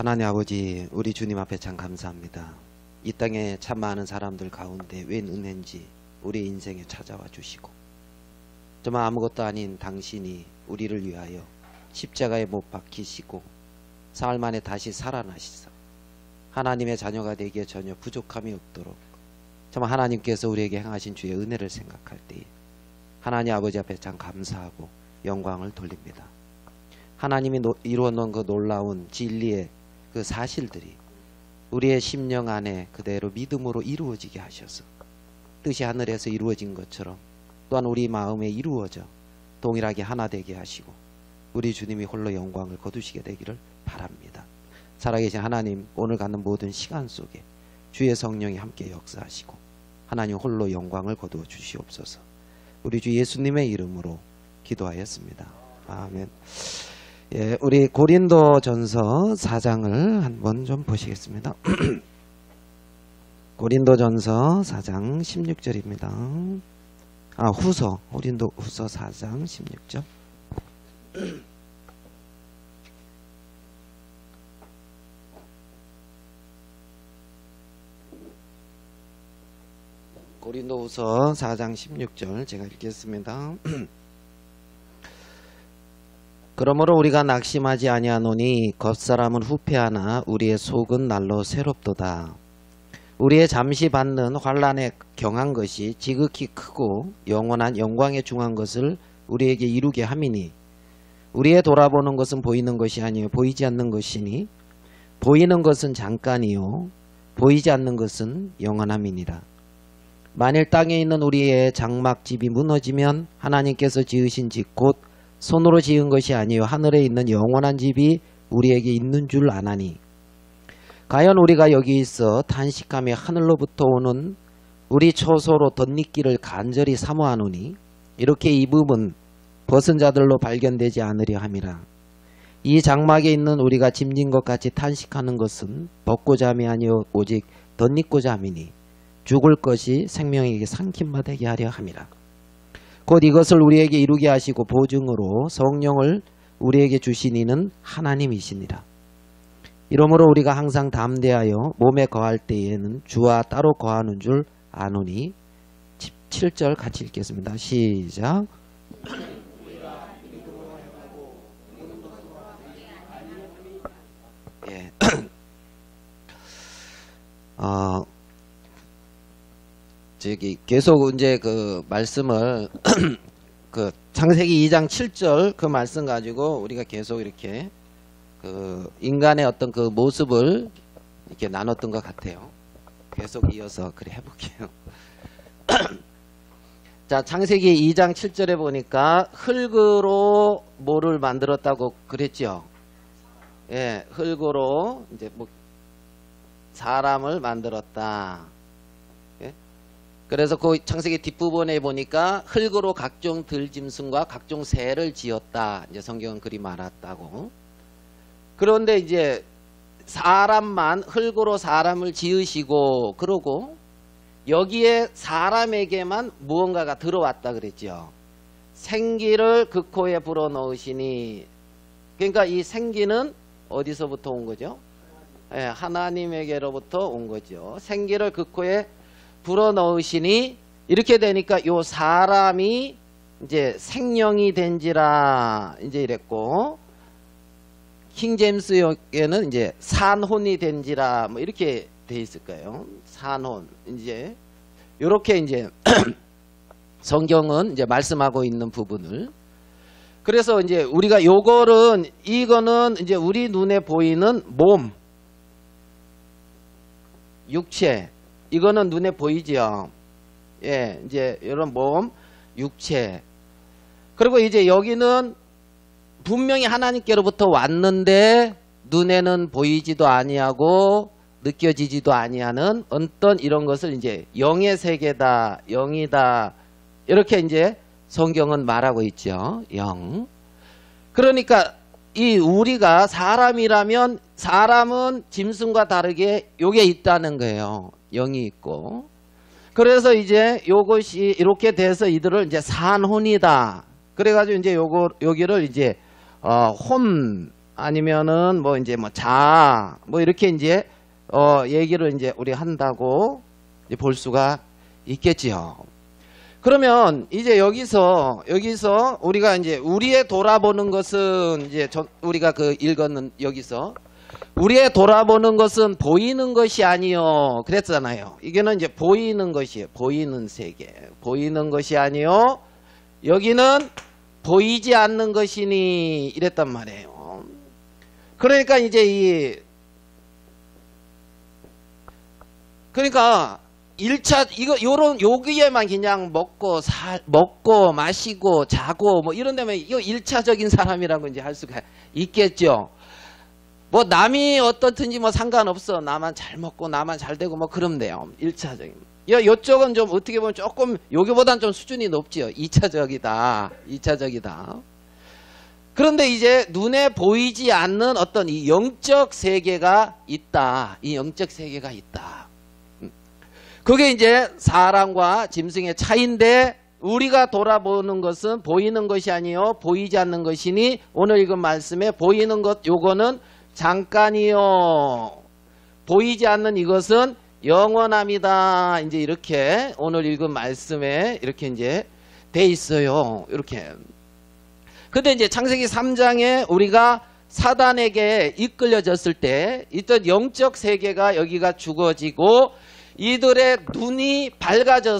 하나님 아버지, 우리 주님 앞에 참 감사합니다. 이 땅에 참 많은 사람들 가운데 웬 은혜인지 우리 인생에 찾아와 주시고, 정말 아무것도 아닌 당신이 우리를 위하여 십자가에 못 박히시고 사흘 만에 다시 살아나시사 하나님의 자녀가 되기에 전혀 부족함이 없도록 정말 하나님께서 우리에게 행하신 주의 은혜를 생각할 때에 하나님 아버지 앞에 참 감사하고 영광을 돌립니다. 하나님이 이루어 놓은 그 놀라운 진리의 그 사실들이 우리의 심령 안에 그대로 믿음으로 이루어지게 하셔서 뜻이 하늘에서 이루어진 것처럼 또한 우리 마음에 이루어져 동일하게 하나 되게 하시고 우리 주님이 홀로 영광을 거두시게 되기를 바랍니다. 살아계신 하나님, 오늘 가는 모든 시간 속에 주의 성령이 함께 역사하시고 하나님 홀로 영광을 거두어 주시옵소서. 우리 주 예수님의 이름으로 기도하였습니다. 아멘. 예, 우리 고린도전서 4장을 한번 좀 보시겠습니다. 고린도전서 4장 16절입니다. 고린도후서 4장 16절. 고린도후서 4장 16절 제가 읽겠습니다. 그러므로 우리가 낙심하지 아니하노니 겉사람은 후패하나 우리의 속은 날로 새롭도다. 우리의 잠시 받는 환난에 경한 것이 지극히 크고 영원한 영광에 중한 것을 우리에게 이루게 함이니 우리의 돌아보는 것은 보이는 것이 아니요 보이지 않는 것이니 보이는 것은 잠깐이요 보이지 않는 것은 영원함이니라. 만일 땅에 있는 우리의 장막집이 무너지면 하나님께서 지으신 집 곧 손으로 지은 것이 아니요 하늘에 있는 영원한 집이 우리에게 있는 줄 아나니 과연 우리가 여기 있어 탄식하며 하늘로부터 오는 우리 초소로 덧입기를 간절히 사모하노니 이렇게 입음은 벗은 자들로 발견되지 않으려 함이라. 이 장막에 있는 우리가 짐진 것 같이 탄식하는 것은 벗고자 함이 아니요 오직 덧입고자 함이니 죽을 것이 생명에게 삼킴바 되게 하려 함이라. 곧 이것을 우리에게 이루게 하시고 보증으로 성령을 우리에게 주신 이는 하나님이시니라. 이러므로 우리가 항상 담대하여 몸에 거할 때에는 주와 따로 거하는 줄 아노니 7절 같이 읽겠습니다. 시작. 예. 저기 계속 이제 그 말씀을 그 창세기 2장 7절 그 말씀 가지고 우리가 계속 이렇게 그 인간의 어떤 그 모습을 이렇게 나눴던 것 같아요. 계속 이어서 그래 해볼게요. 자, 창세기 2장 7절에 보니까 흙으로 뭐를 만들었다고 그랬죠. 예, 흙으로 이제 뭐 사람을 만들었다. 예? 그래서 그 창세기 뒷부분에 보니까 흙으로 각종 들짐승과 각종 새를 지었다. 이제 성경은 그리 말았다고. 그런데 이제 사람만 흙으로 사람을 지으시고 그러고 여기에 사람에게만 무언가가 들어왔다 그랬죠. 생기를 그 코에 불어넣으시니, 그러니까 이 생기는 어디서부터 온 거죠? 예, 하나님에게로부터 온 거죠. 생기를 그 코에 불어넣으시니 이렇게 되니까 요 사람이 이제 생명이 된지라 이제 이랬고, 킹제임스에는 이제 산혼이 된지라 뭐 이렇게 돼 있을 거예요. 산혼. 이제 요렇게 이제 성경은 이제 말씀하고 있는 부분을, 그래서 이제 우리가 이거는 이제 우리 눈에 보이는 몸, 육체, 이거는 눈에 보이지요. 예, 이제 이런 몸, 육체. 그리고 이제 여기는 분명히 하나님께로부터 왔는데 눈에는 보이지도 아니하고 느껴지지도 아니하는 어떤 이런 것을 이제 영의 세계다, 영이다, 이렇게 이제 성경은 말하고 있죠. 영. 그러니까 이 우리가 사람이라면 사람은 짐승과 다르게 요게 있다는 거예요. 영이 있고. 그래서 이제 요것이 이렇게 돼서 이들을 이제 산혼이다. 그래가지고 이제 여기를 이제 아니면은 뭐 이제 뭐 뭐 이렇게 이제 얘기를 이제 우리 한다고 이제 볼 수가 있겠지요. 그러면 이제 여기서 우리가 이제 우리의 돌아보는 것은 이제 우리가 그 읽었는 여기서 우리의 돌아보는 것은 보이는 것이 아니요 그랬잖아요. 이게는 이제 보이는 것이에요. 보이는 세계. 보이는 것이 아니요 여기는 보이지 않는 것이니 이랬단 말이에요. 그러니까 이제 그러니까 1차 여기에만 그냥 먹고 마시고 자고 뭐 이런 데면 이거 1차적인 사람이라고 이제 할 수가 있겠죠. 뭐 남이 어떻든지 뭐 상관없어. 나만 잘 먹고 나만 잘 되고 뭐 그러면 돼요. 1차적인. 요쪽은 좀 어떻게 보면 조금 여기보단 좀 수준이 높지요. 2차적이다. 그런데 이제 눈에 보이지 않는 어떤 이 영적 세계가 있다. 이 영적 세계가 있다. 그게 이제 사람과 짐승의 차이인데 우리가 돌아보는 것은 보이는 것이 아니요 보이지 않는 것이니 오늘 읽은 말씀에 보이는 것 요거는 잠깐이요 보이지 않는 이것은 영원함이다. 이제 이렇게 오늘 읽은 말씀에 이렇게 이제 돼 있어요. 이렇게. 근데 이제 창세기 3장에 우리가 사단에게 이끌려졌을 때 이떤 영적 세계가 여기가 죽어지고 이들의 눈이 밝아져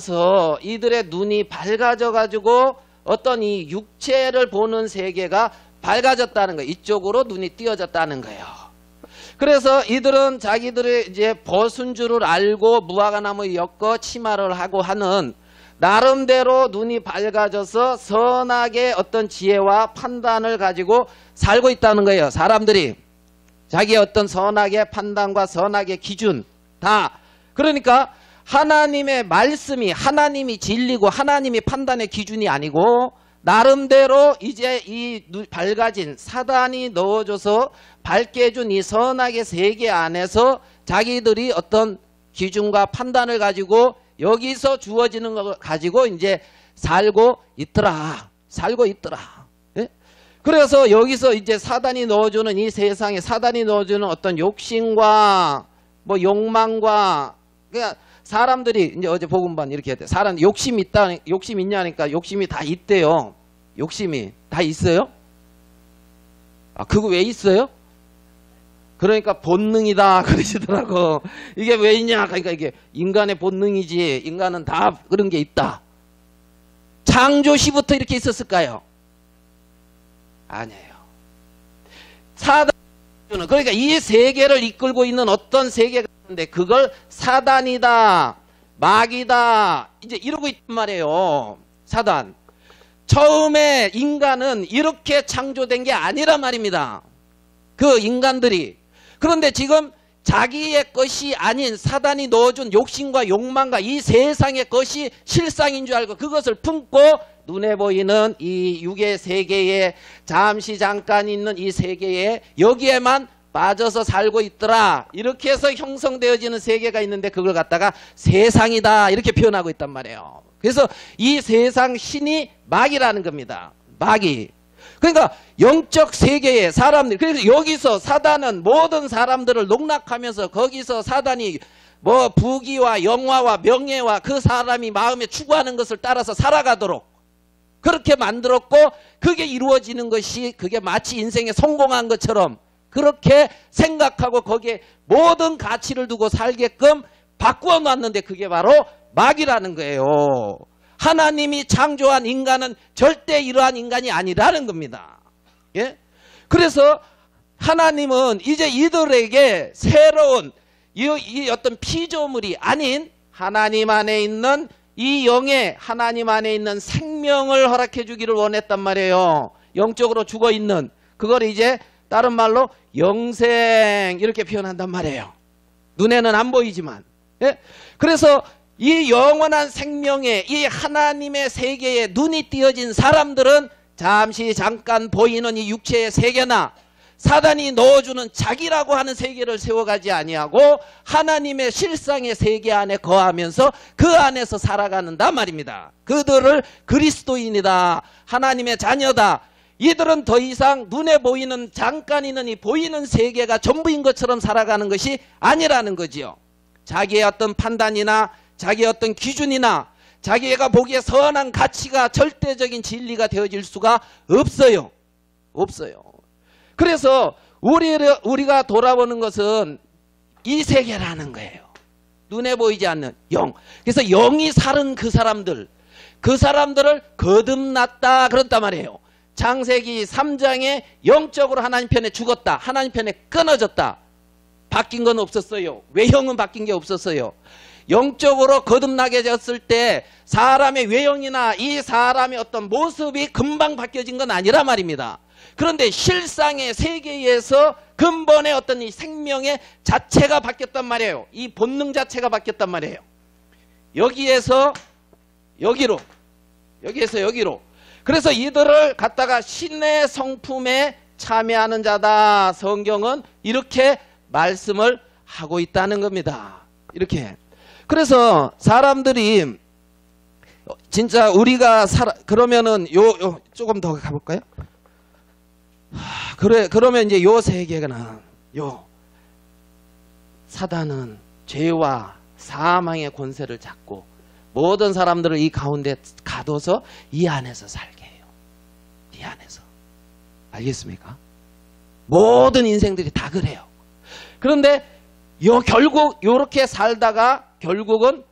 가지고 어떤 이 육체를 보는 세계가 밝아졌다는 거예요. 이쪽으로 눈이 띄어졌다는 거예요. 그래서 이들은 자기들의 이제 벗은 줄을 알고 무화과나무 엮어 치마를 하고 하는 나름대로 눈이 밝아져서 선악의 어떤 지혜와 판단을 가지고 살고 있다는 거예요. 사람들이 자기의 어떤 선악의 판단과 선악의 기준 다. 그러니까 하나님의 말씀이 하나님이 진리고 하나님이 판단의 기준이 아니고 나름대로 이제 이 밝아진 사단이 넣어줘서 밝게 해준 이 선악의 세계 안에서 자기들이 어떤 기준과 판단을 가지고 여기서 주어지는 걸 가지고 이제 살고 있더라. 예? 그래서 여기서 이제 사단이 넣어주는 이 세상에 사단이 넣어주는 어떤 욕심과 뭐 욕망과 그러니까 사람들이 이제 어제 복음반 이렇게 했대. 사람 욕심 있냐니까 욕심이 다 있대요. 욕심이 다 있어요? 아, 그거 왜 있어요? 그러니까 본능이다 그러시더라고. 이게 왜 있냐? 그러니까 이게 인간의 본능이지. 인간은 다 그런 게 있다. 창조시부터 이렇게 있었을까요? 아니에요. 사단 그러니까 이 세계를 이끌고 있는 어떤 세계가 있는데 그걸 사단이다, 마귀다 이제 이러고 있단 말이에요. 사단. 처음에 인간은 이렇게 창조된 게 아니란 말입니다. 그 인간들이. 그런데 지금 자기의 것이 아닌 사단이 넣어준 욕심과 욕망과 이 세상의 것이 실상인 줄 알고 그것을 품고 눈에 보이는 이 육의 세계에 잠깐 있는 이 세계에 여기에만 빠져서 살고 있더라. 이렇게 해서 형성되어지는 세계가 있는데 그걸 갖다가 세상이다 이렇게 표현하고 있단 말이에요. 그래서 이 세상 신이 마귀라는 겁니다. 마귀. 그러니까 영적 세계에 사람들 그래서 여기서 사단은 모든 사람들을 농락하면서 거기서 사단이 뭐 부귀와 영화와 명예와 그 사람이 마음에 추구하는 것을 따라서 살아가도록 그렇게 만들었고 그게 이루어지는 것이 그게 마치 인생에 성공한 것처럼 그렇게 생각하고 거기에 모든 가치를 두고 살게끔 바꾸어 놨는데 그게 바로 마귀라는 거예요. 하나님이 창조한 인간은 절대 이러한 인간이 아니라는 겁니다. 예? 그래서 하나님은 이제 이들에게 새로운 이 어떤 피조물이 아닌 하나님 안에 있는 이 영의 하나님 안에 있는 생명을 허락해 주기를 원했단 말이에요. 영적으로 죽어 있는 그걸 이제 다른 말로 영생 이렇게 표현한단 말이에요. 눈에는 안 보이지만. 예? 그래서 이 영원한 생명의 이 하나님의 세계에 눈이 띄어진 사람들은 잠깐 보이는 이 육체의 세계나 사단이 넣어주는 자기라고 하는 세계를 세워가지 아니하고 하나님의 실상의 세계 안에 거하면서 그 안에서 살아가는단 말입니다. 그들을 그리스도인이다. 하나님의 자녀다. 이들은 더 이상 눈에 보이는 잠깐 있는 이 보이는 세계가 전부인 것처럼 살아가는 것이 아니라는 거지요. 자기의 어떤 판단이나 자기의 어떤 기준이나 자기가 보기에 선한 가치가 절대적인 진리가 되어질 수가 없어요. 없어요. 그래서 우리가 돌아보는 것은 이 세계라는 거예요. 눈에 보이지 않는 영. 그래서 영이 살은 그 사람들을 거듭났다 그랬단 말이에요. 창세기 3장에 영적으로 하나님 편에 죽었다. 하나님 편에 끊어졌다. 바뀐 건 없었어요. 외형은 바뀐 게 없었어요. 영적으로 거듭나게 되었을 때 사람의 외형이나 이 사람의 어떤 모습이 금방 바뀌어진 건 아니라 말입니다. 그런데 실상의 세계에서 근본의 어떤 이 생명의 자체가 바뀌었단 말이에요. 이 본능 자체가 바뀌었단 말이에요. 여기에서 여기로, 여기에서 여기로. 그래서 이들을 갖다가 신의 성품에 참여하는 자다. 성경은 이렇게 말씀을 하고 있다는 겁니다. 이렇게. 그래서 사람들이 진짜 우리가 그러면은 조금 더 가볼까요? 그러면 이제 요 세계는 사단은 죄와 사망의 권세를 잡고 모든 사람들을 이 가운데 가둬서 이 안에서 살게 해요. 이 안에서. 알겠습니까? 모든 인생들이 다 그래요. 그런데 결국 요렇게 살다가 결국은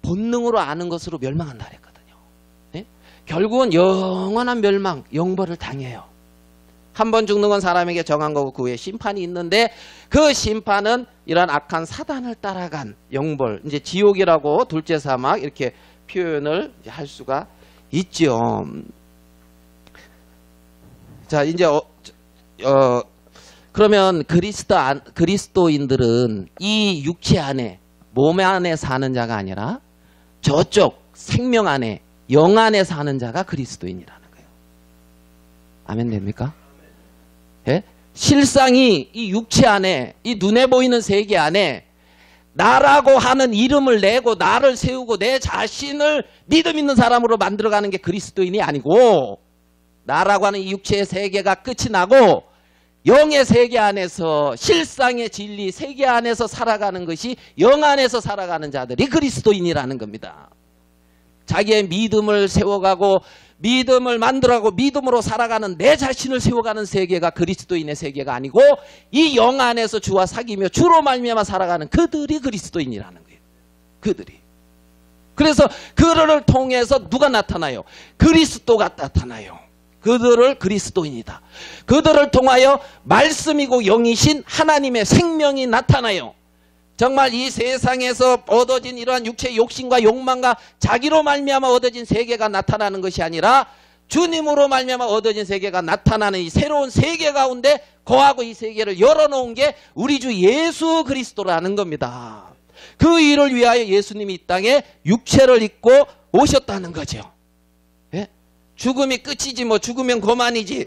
본능으로 아는 것으로 멸망한다 그랬거든요. 네? 결국은 영원한 멸망, 영벌을 당해요. 한 번 죽는 건 사람에게 정한 거고 그 후에 심판이 있는데 그 심판은 이런 악한 사단을 따라간 영벌, 이제 지옥이라고 둘째 사막 이렇게 표현을 할 수가 있죠. 자, 이제 그러면 그리스도인들은 이 육체 안에 몸 안에 사는 자가 아니라 저쪽 생명 안에 영 안에 사는 자가 그리스도인이라는 거예요. 아멘 됩니까? 예? 실상이 이 육체 안에 이 눈에 보이는 세계 안에 나라고 하는 이름을 내고 나를 세우고 내 자신을 믿음 있는 사람으로 만들어가는 게 그리스도인이 아니고 나라고 하는 이 육체의 세계가 끝이 나고 영의 세계 안에서 실상의 진리 세계 안에서 살아가는 것이 영 안에서 살아가는 자들이 그리스도인이라는 겁니다. 자기의 믿음을 세워가고 믿음을 만들어가고 믿음으로 살아가는 내 자신을 세워가는 세계가 그리스도인의 세계가 아니고 이 영 안에서 주와 사귀며 주로 말미암아 살아가는 그들이 그리스도인이라는 거예요. 그들이. 그래서 그들을 통해서 누가 나타나요? 그리스도가 나타나요. 그들을 그리스도인이다. 그들을 통하여 말씀이고 영이신 하나님의 생명이 나타나요. 정말 이 세상에서 얻어진 이러한 육체의 욕심과 욕망과 자기로 말미암아 얻어진 세계가 나타나는 것이 아니라 주님으로 말미암아 얻어진 세계가 나타나는 이 새로운 세계 가운데 거하고 이 세계를 열어놓은 게 우리 주 예수 그리스도라는 겁니다. 그 일을 위하여 예수님이 이 땅에 육체를 입고 오셨다는 거죠. 예? 죽음이 끝이지 뭐 죽으면 그만이지.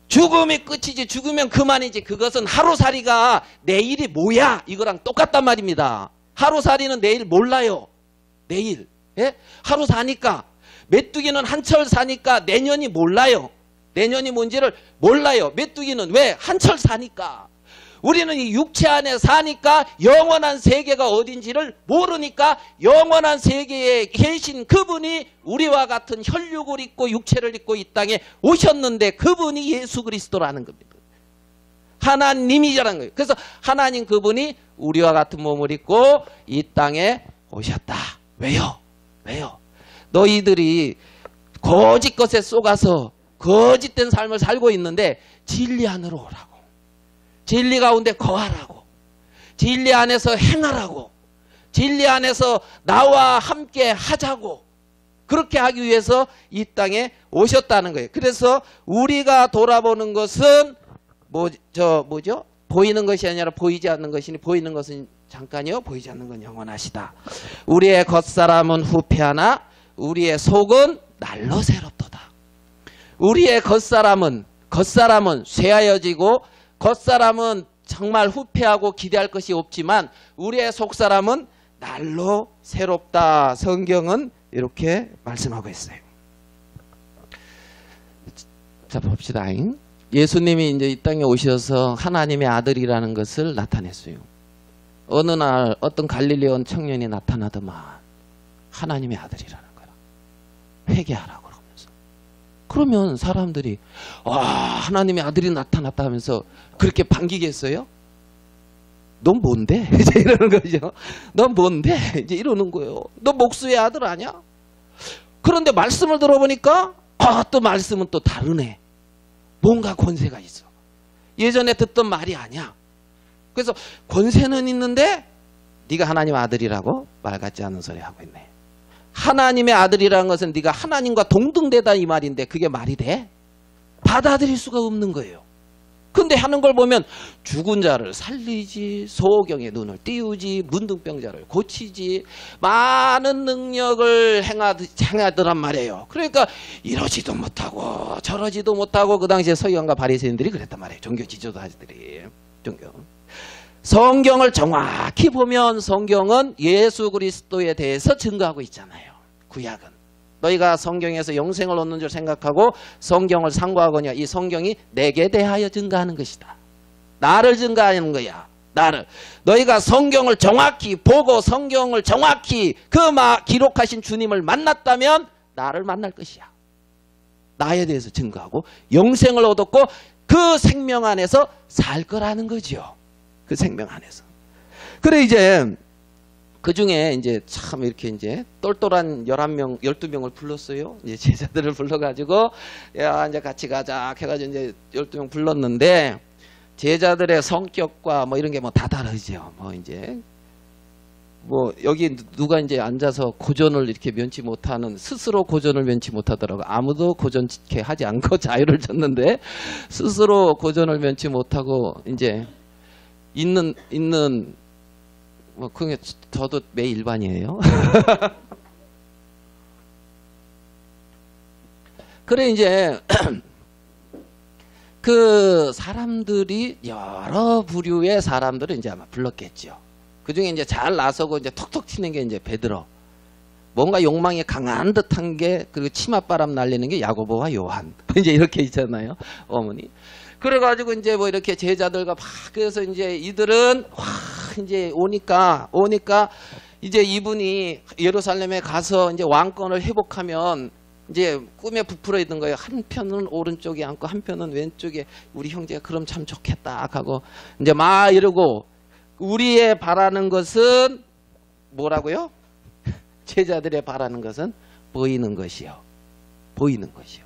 죽음이 끝이지 죽으면 그만이지. 그것은 하루살이가 내일이 뭐야 이거랑 똑같단 말입니다. 하루살이는 내일 몰라요. 내일. 예? 하루 사니까. 메뚜기는 한철 사니까 내년이 몰라요. 내년이 뭔지를 몰라요. 메뚜기는 왜? 한철 사니까. 우리는 이 육체 안에 사니까 영원한 세계가 어딘지를 모르니까 영원한 세계에 계신 그분이 우리와 같은 혈육을 입고 육체를 입고 이 땅에 오셨는데 그분이 예수 그리스도라는 겁니다. 하나님이라는 거예요. 그래서 하나님 그분이 우리와 같은 몸을 입고 이 땅에 오셨다. 왜요? 왜요? 너희들이 거짓 것에 속아서 거짓된 삶을 살고 있는데 진리 안으로 오라고. 진리 가운데 거하라고. 진리 안에서 행하라고. 진리 안에서 나와 함께 하자고. 그렇게 하기 위해서 이 땅에 오셨다는 거예요. 그래서 우리가 돌아보는 것은 뭐죠? 보이는 것이 아니라 보이지 않는 것이니 보이는 것은 잠깐이요. 보이지 않는 건 영원하시다. 우리의 겉사람은 후패하나 우리의 속은 날로 새롭도다. 우리의 겉사람은 쇠하여지고 겉사람은 정말 후패하고 기대할 것이 없지만 우리의 속사람은 날로 새롭다. 성경은 이렇게 말씀하고 있어요. 자, 봅시다. 예수님이 이제 이 땅에 오셔서 하나님의 아들이라는 것을 나타냈어요. 어느 날 어떤 갈릴리 온 청년이 나타나더만 하나님의 아들이라는 거라. 회개하라고 그러면서. 그러면 사람들이 와, 하나님의 아들이 나타났다 하면서 그렇게 반기겠어요? 넌 뭔데? 이제 이러는 거죠. 넌 뭔데? 이제 이러는 거예요. 너 목수의 아들 아니야? 그런데 말씀을 들어보니까 또 말씀은 또 다르네. 뭔가 권세가 있어. 예전에 듣던 말이 아니야. 그래서 권세는 있는데 네가 하나님 아들이라고 말 같지 않은 소리 하고 있네. 하나님의 아들이라는 것은 네가 하나님과 동등되다 이 말인데 그게 말이 돼? 받아들일 수가 없는 거예요. 근데 하는 걸 보면 죽은 자를 살리지, 소경의 눈을 띄우지, 문둥병자를 고치지, 많은 능력을 행하더란 말이에요. 그러니까 이러지도 못하고 저러지도 못하고 그 당시에 서기관과 바리새인들이 그랬단 말이에요. 종교 지도자들이. 성경을 정확히 보면 성경은 예수 그리스도에 대해서 증거하고 있잖아요. 구약은. 너희가 성경에서 영생을 얻는 줄 생각하고 성경을 상고하거냐. 이 성경이 내게 대하여 증거하는 것이다. 나를 증거하는 거야. 나를. 너희가 성경을 정확히 보고 성경을 정확히 기록하신 주님을 만났다면 나를 만날 것이야. 나에 대해서 증거하고 영생을 얻었고 그 생명 안에서 살 거라는 거죠. 그 생명 안에서. 그래 이제 그 중에 이제 참 이렇게 이제 똘똘한 11명, 12명을 불렀어요. 이제 제자들을 불러가지고, 야, 이제 같이 가자. 해가지고 이제 12명 불렀는데, 제자들의 성격과 뭐 이런 게 뭐 다 다르죠. 뭐 이제, 뭐 여기 누가 이제 앉아서 고전을 이렇게 면치 못하는, 스스로 고전을 면치 못하더라고요. 아무도 고전 이렇게 하지 않고 자유를 줬는데, 스스로 고전을 면치 못하고, 이제, 있는, 뭐, 그게 저도 매 일반이에요. 그래, 이제, 그 사람들이, 여러 부류의 사람들을 이제 아마 불렀겠죠. 그 중에 이제 잘 나서고 이제 톡톡 튀는 게 이제 베드로. 뭔가 욕망이 강한 듯한 게, 그리고 치맛바람 날리는 게 야고보와 요한. 이제 이렇게 있잖아요. 어머니. 그래가지고 이제 뭐 이렇게 제자들과 막 그래서 이제 이들은 와 이제 오니까 이제 이분이 예루살렘에 가서 이제 왕권을 회복하면 이제 꿈에 부풀어 있는 거예요. 한편은 오른쪽에 앉고 한편은 왼쪽에 우리 형제가 그럼 참 좋겠다 하고 이제 막 이러고 우리의 바라는 것은 뭐라고요? 제자들의 바라는 것은 보이는 것이요. 보이는 것이요.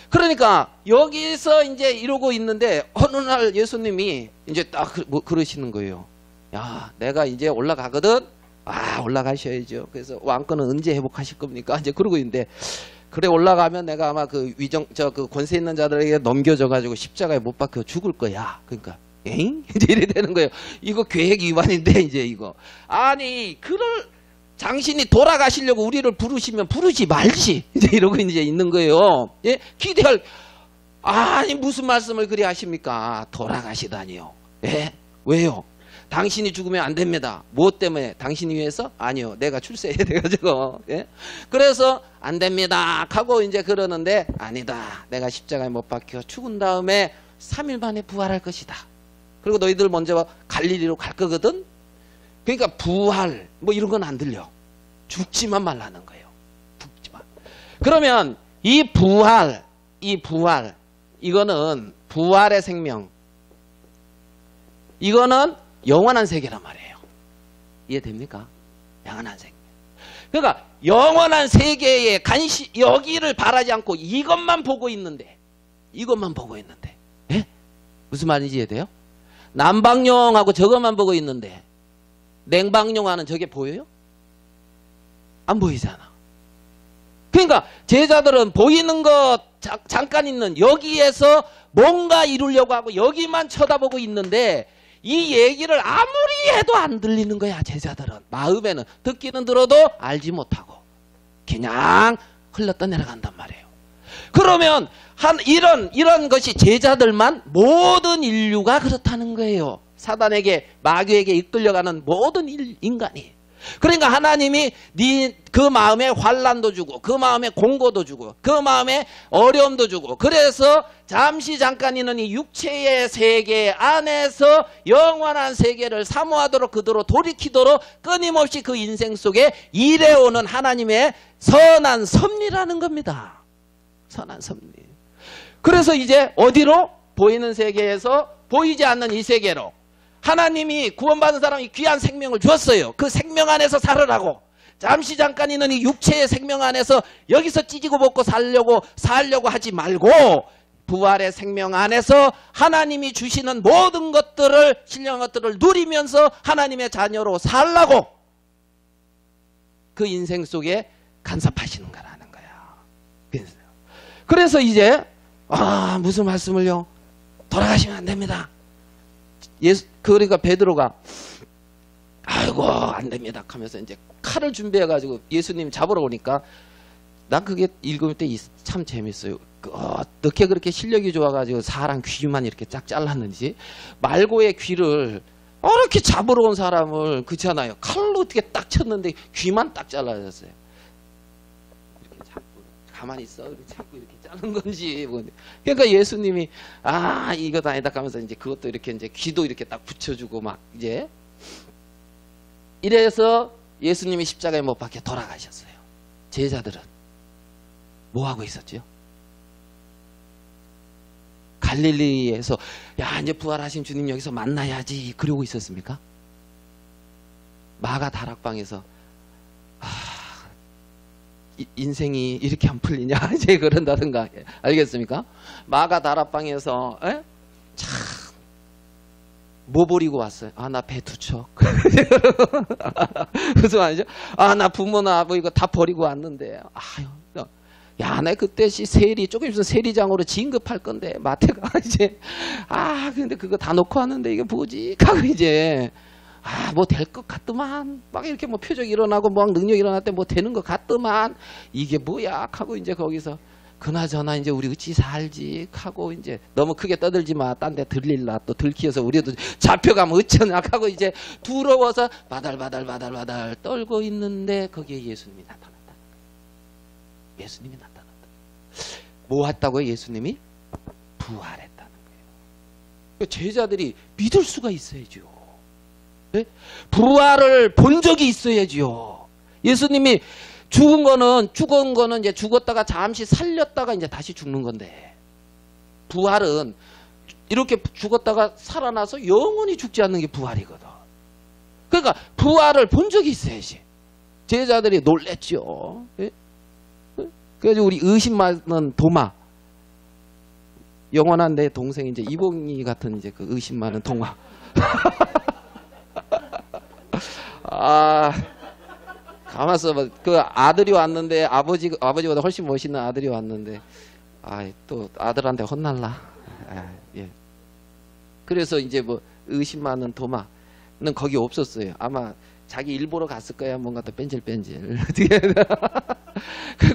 그러니까 여기서 이제 이러고 있는데 어느 날 예수님이 이제 딱 그러시는 거예요. 야, 내가 이제 올라가거든. 아, 올라가셔야죠. 그래서 왕권은 언제 회복하실 겁니까? 이제 그러고 있는데 그래 올라가면 내가 아마 그 그 권세 있는 자들에게 넘겨져 가지고 십자가에 못 박혀 죽을 거야. 그러니까 에잉? 이제 이래 되는 거예요. 이거 계획 위반인데 이제 이거. 아니, 당신이 돌아가시려고 우리를 부르시면 부르지 말지. 이제 이러고 이제 있는 거예요. 예? 아니, 무슨 말씀을 그리 하십니까? 돌아가시다니요. 예? 왜요? 당신이 죽으면 안 됩니다. 무엇 때문에? 당신이 위해서? 아니요. 내가 출세해야 돼가지고. 예? 그래서 안 됩니다. 하고 이제 그러는데 아니다. 내가 십자가에 못 박혀 죽은 다음에 3일 만에 부활할 것이다. 그리고 너희들 먼저 갈릴리로 갈 거거든? 그러니까 부활 뭐 이런 건 안 들려. 죽지만 말라는 거예요. 죽지만. 그러면 이 부활 이거는 부활의 생명. 이거는 영원한 세계란 말이에요. 이해됩니까? 영원한 세계. 그러니까 영원한 세계에 여기를 바라지 않고 이것만 보고 있는데 예? 무슨 말인지 이해돼요? 남방용하고 저것만 보고 있는데 냉방용하는 저게 보여요? 안 보이잖아. 그러니까 제자들은 보이는 것 잠깐 있는 여기에서 뭔가 이루려고 하고 여기만 쳐다보고 있는데 이 얘기를 아무리 해도 안 들리는 거야. 제자들은 마음에는 듣기는 들어도 알지 못하고 그냥 흘렀다 내려간단 말이에요. 그러면 이런 것이 제자들만 모든 인류가 그렇다는 거예요. 사단에게 마귀에게 이끌려가는 모든 인간이. 그러니까 하나님이 그 마음에 환난도 주고 그 마음에 공고도 주고 그 마음에 어려움도 주고 그래서 잠시 잠깐 있는 이 육체의 세계 안에서 영원한 세계를 사모하도록 그대로 돌이키도록 끊임없이 그 인생 속에 일해오는 하나님의 선한 섭리라는 겁니다. 선한 섭리. 그래서 이제 어디로? 보이는 세계에서 보이지 않는 이 세계로 하나님이 구원받은 사람이 귀한 생명을 주었어요. 그 생명 안에서 살으라고. 잠시 잠깐 있는 이 육체의 생명 안에서 여기서 찢고 벗고 살려고 하지 말고 부활의 생명 안에서 하나님이 주시는 모든 것들을 신령한 것들을 누리면서 하나님의 자녀로 살라고 그 인생 속에 간섭하시는 거라는 거야. 그래서 이제 무슨 말씀을요? 돌아가시면 안 됩니다. 그러니까 베드로가 아이고 안 됩니다 하면서 이제 칼을 준비해가지고 예수님 잡으러 오니까 난 그게 읽을 때 참 재밌어요. 어떻게 그렇게 실력이 좋아가지고 사람 귀만 이렇게 쫙 잘랐는지 말고의 귀를 이렇게 잡으러 온 사람을 그렇잖아요. 칼로 어떻게 딱 쳤는데 귀만 딱 잘라졌어요. 이렇게 잡고 가만히 있어 이렇게 잡고 이렇게 자른 건지. 그러니까 예수님이 이거 아니다 하면서 이제 그것도 이렇게 이제 귀도 이렇게 딱 붙여주고 막 이제 이래서 예수님이 십자가에 못 박혀 돌아가셨어요. 제자들은 뭐 하고 있었죠? 갈릴리에서 이제 부활하신 주님 여기서 만나야지 그러고 있었습니까? 마가 다락방에서 인생이 이렇게 안 풀리냐 이제 그런다든가 알겠습니까? 마가 다락방에서 참 뭐 버리고 왔어요? 나 배 두 척. 무슨 말이죠? 나 부모나 뭐 이거 다 버리고 왔는데 내 그때 세리 조금 있으면 세리장으로 진급할 건데 마태가 이제 근데 그거 다 놓고 왔는데 이게 뭐지? 하고 이제 뭐 될 것 같더만 막 이렇게 뭐 표적이 일어나고 뭐 능력이 일어날 때 뭐 되는 것 같더만 이게 뭐야? 하고 이제 거기서 그나저나 이제 우리 어찌 살지? 하고 이제 너무 크게 떠들지 마. 딴 데 들릴라 또 들키어서 우리도 잡혀가면 어쩌냐? 하고 이제 두려워서 바달바달 떨고 있는데 거기에 예수님이 나타났다. 예수님이 나타났다. 뭐 했다고요? 예수님이 부활했다는 거예요. 제자들이 믿을 수가 있어야죠. 네? 부활을 본 적이 있어야죠. 예수님이 죽은 거는 이제 죽었다가 잠시 살렸다가 이제 다시 죽는 건데 부활은 이렇게 죽었다가 살아나서 영원히 죽지 않는 게 부활이거든. 그러니까 부활을 본 적이 있어야지. 제자들이 놀랬죠. 예? 그래서 우리 의심 많은 도마, 영원한 내 동생 이제 이봉이 같은 이제 그 의심 많은 동화. 가만있어 봐. 그 아들이 왔는데 아버지보다 훨씬 멋있는 아들이 왔는데 또 아들한테 혼날라. 예. 그래서 이제 뭐 의심 많은 도마는 거기 없었어요. 아마 자기 일 보러 갔을 거야. 뭔가 또 뺀질뺀질.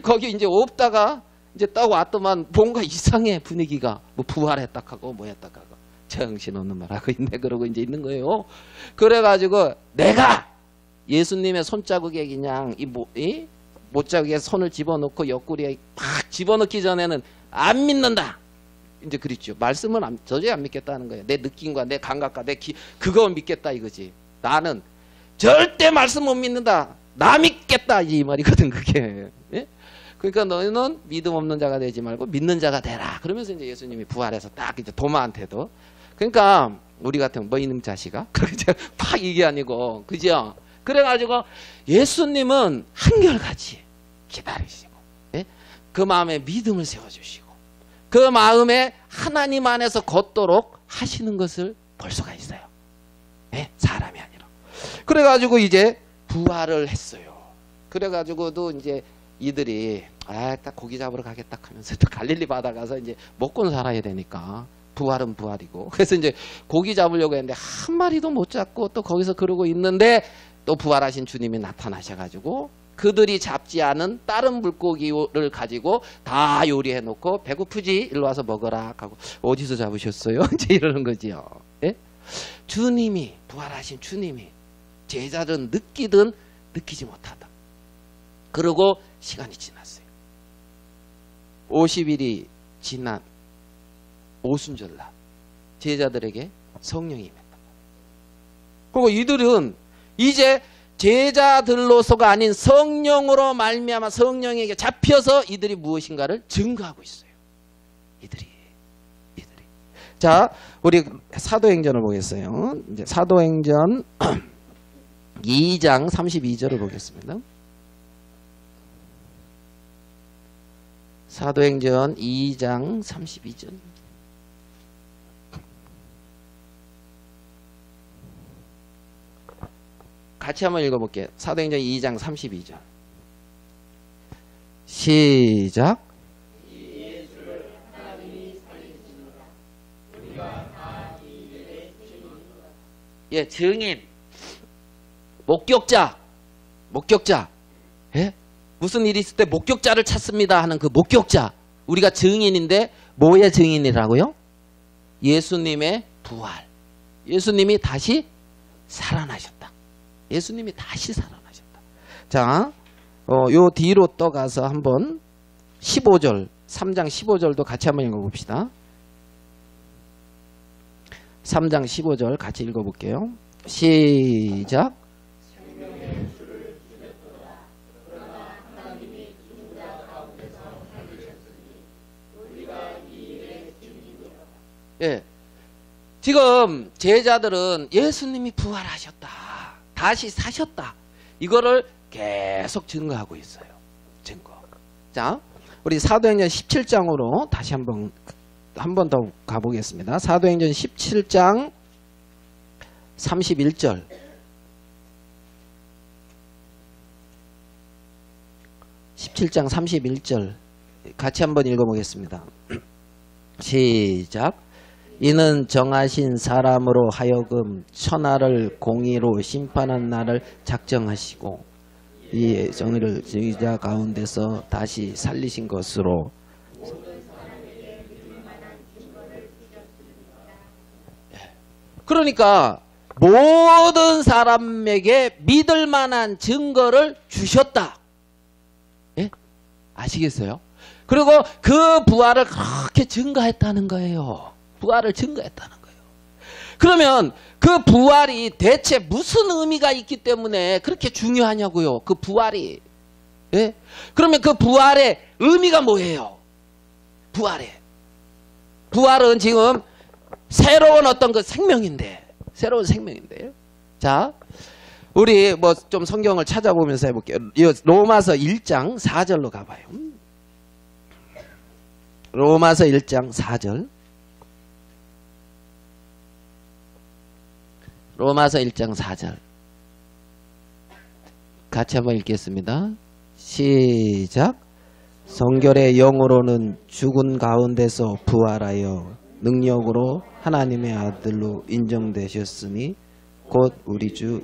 거기 이제 없다가 이제 딱 왔더만 뭔가 이상해 분위기가. 뭐 부활했다 하고 뭐 했다 하고 정신없는 말 하고 있네. 그러고 이제 있는 거예요. 그래가지고 내가 예수님의 손자국에 그냥 이 못자국에 손을 집어넣고 옆구리에 팍 집어넣기 전에는 안 믿는다. 이제 그랬죠. 말씀은 도저히 안 믿겠다는 거예요. 내 느낌과 내 감각과 그거 믿겠다 이거지. 나는 절대 말씀 못 믿는다. 나 믿겠다 이 말이거든 그게. 예? 그러니까 너희는 믿음 없는 자가 되지 말고 믿는 자가 되라. 그러면서 이제 예수님이 부활해서 딱 이제 도마한테도. 그러니까 우리 같은 뭐 이놈 자식아? 그죠? 팍 이게 아니고 그죠? 그래가지고 예수님은 한결같이 기다리시고 그 마음에 믿음을 세워주시고 그 마음에 하나님 안에서 걷도록 하시는 것을 볼 수가 있어요. 사람이 아니라. 그래가지고 이제 부활을 했어요. 그래가지고도 이제 이들이 딱 고기 잡으러 가겠다 하면서 또 갈릴리 바다 가서 이제 먹고 살아야 되니까 부활은 부활이고 그래서 이제 고기 잡으려고 했는데 한 마리도 못 잡고 또 거기서 그러고 있는데 또 부활하신 주님이 나타나셔가지고 그들이 잡지 않은 다른 물고기를 가지고 다 요리해 놓고 배고프지? 일로 와서 먹어라 하고 어디서 잡으셨어요? 이제 이러는 거지요. 예? 주님이 부활하신 주님이 제자들은 느끼든 느끼지 못하다. 그리고 시간이 지났어요. 50일이 지난 오순절날 제자들에게 성령이 임했다. 그리고 이들은 이제 제자들로서가 아닌 성령으로 말미암아 성령에게 잡혀서 이들이 무엇인가를 증거하고 있어요. 이들이. 자, 우리 사도행전을 보겠어요. 이제 사도행전 2장 32절을 보겠습니다. 사도행전 2장 32절. 같이 한번 읽어볼게요. 사도행전 2장 32절. 시작. 예, 증인, 목격자. 예? 무슨 일이 있을 때 목격자를 찾습니다 하는 그 목격자. 우리가 증인인데 뭐의 증인이라고요? 예수님의 부활. 예수님이 다시 살아나셨다. 예수님이 다시 살아나셨다. 자, 요 뒤로 떠가서 한번 15절, 3장 15절도 같이 한번 읽어봅시다. 3장 15절 같이 읽어볼게요. 시작. 예, 지금 제자들은 예수님이 부활하셨다, 다시 사셨다, 이거를 계속 증거하고 있어요. 증거. 자, 우리 사도행전 17장으로 다시 한 번 더 가보겠습니다. 사도행전 17장 31절. 같이 한번 읽어보겠습니다. 시작. 이는 정하신 사람으로 하여금 천하를 공의로 심판한 날을 작정하시고 이 정의를 저희자 가운데서 다시 살리신 것으로 그러니까 모든 사람에게 믿을 만한 증거를 주셨다. 예? 아시겠어요? 그리고 그 부활을 그렇게 증거했다는 거예요. 부활을 증거했다는 거예요. 그러면 그 부활이 대체 무슨 의미가 있기 때문에 그렇게 중요하냐고요. 그 부활이. 예? 그러면 그 부활의 의미가 뭐예요? 부활은 지금 새로운 어떤 그 생명인데, 새로운 생명인데요. 자, 우리 뭐 좀 성경을 찾아보면서 해볼게요. 로마서 1장 4절로 가봐요. 로마서 1장 4절. 로마서 1장 4절. 같이 한번 읽겠습니다. 시작. 성결의 영으로는 죽은 가운데서 부활하여 능력으로 하나님의 아들로 인정되셨으니 곧 우리 주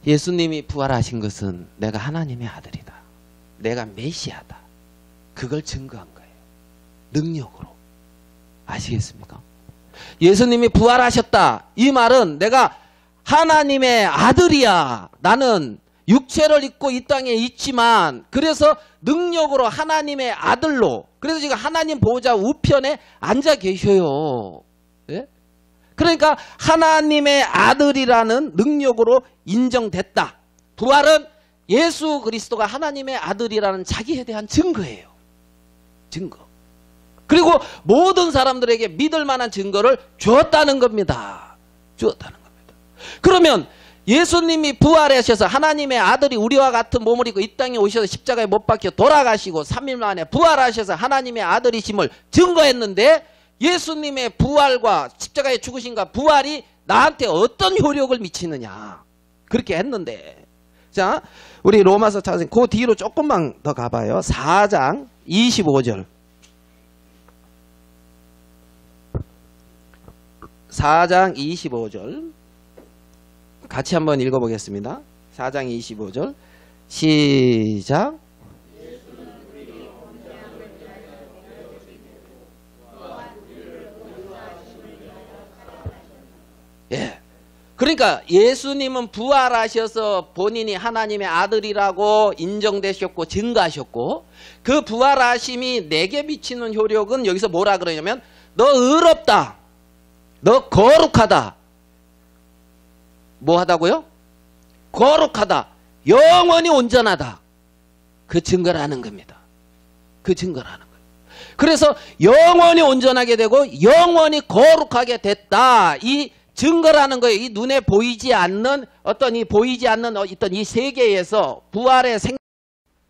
예수님이 부활하신 것은 내가 하나님의 아들이다, 내가 메시아다, 그걸 증거한 거예요. 능력으로. 아시겠습니까? 예수님이 부활하셨다, 이 말은 내가 하나님의 아들이야, 나는 육체를 입고 이 땅에 있지만 그래서 능력으로 하나님의 아들로, 그래서 지금 하나님 보호자 우편에 앉아 계셔요. 예? 그러니까 하나님의 아들이라는 능력으로 인정됐다. 부활은 예수 그리스도가 하나님의 아들이라는 자기에 대한 증거예요. 증거. 그리고 모든 사람들에게 믿을 만한 증거를 주었다는 겁니다. 그러면 예수님이 부활하셔서 하나님의 아들이 우리와 같은 몸을 입고 이 땅에 오셔서 십자가에 못 박혀 돌아가시고 3일 만에 부활하셔서 하나님의 아들이심을 증거했는데, 예수님의 부활과 십자가의 죽으심과 부활이 나한테 어떤 효력을 미치느냐, 그렇게 했는데. 자, 우리 로마서 찾으세요. 그 뒤로 조금만 더 가봐요. 4장 25절. 4장 25절. 같이 한번 읽어보겠습니다. 4장 25절. 시작. 예. 그러니까 예수님은 부활하셔서 본인이 하나님의 아들이라고 인정되셨고 증거하셨고 그 부활하심이 내게 미치는 효력은 여기서 뭐라 그러냐면 너 의롭다. 너 거룩하다. 뭐 하다고요? 거룩하다. 영원히 온전하다. 그 증거를 하는 겁니다. 그 증거를 하는 거예요. 그래서 영원히 온전하게 되고 영원히 거룩하게 됐다. 이 증거라는 거예요. 이 눈에 보이지 않는 어떤 이 보이지 않는 어떤 이 세계에서 부활의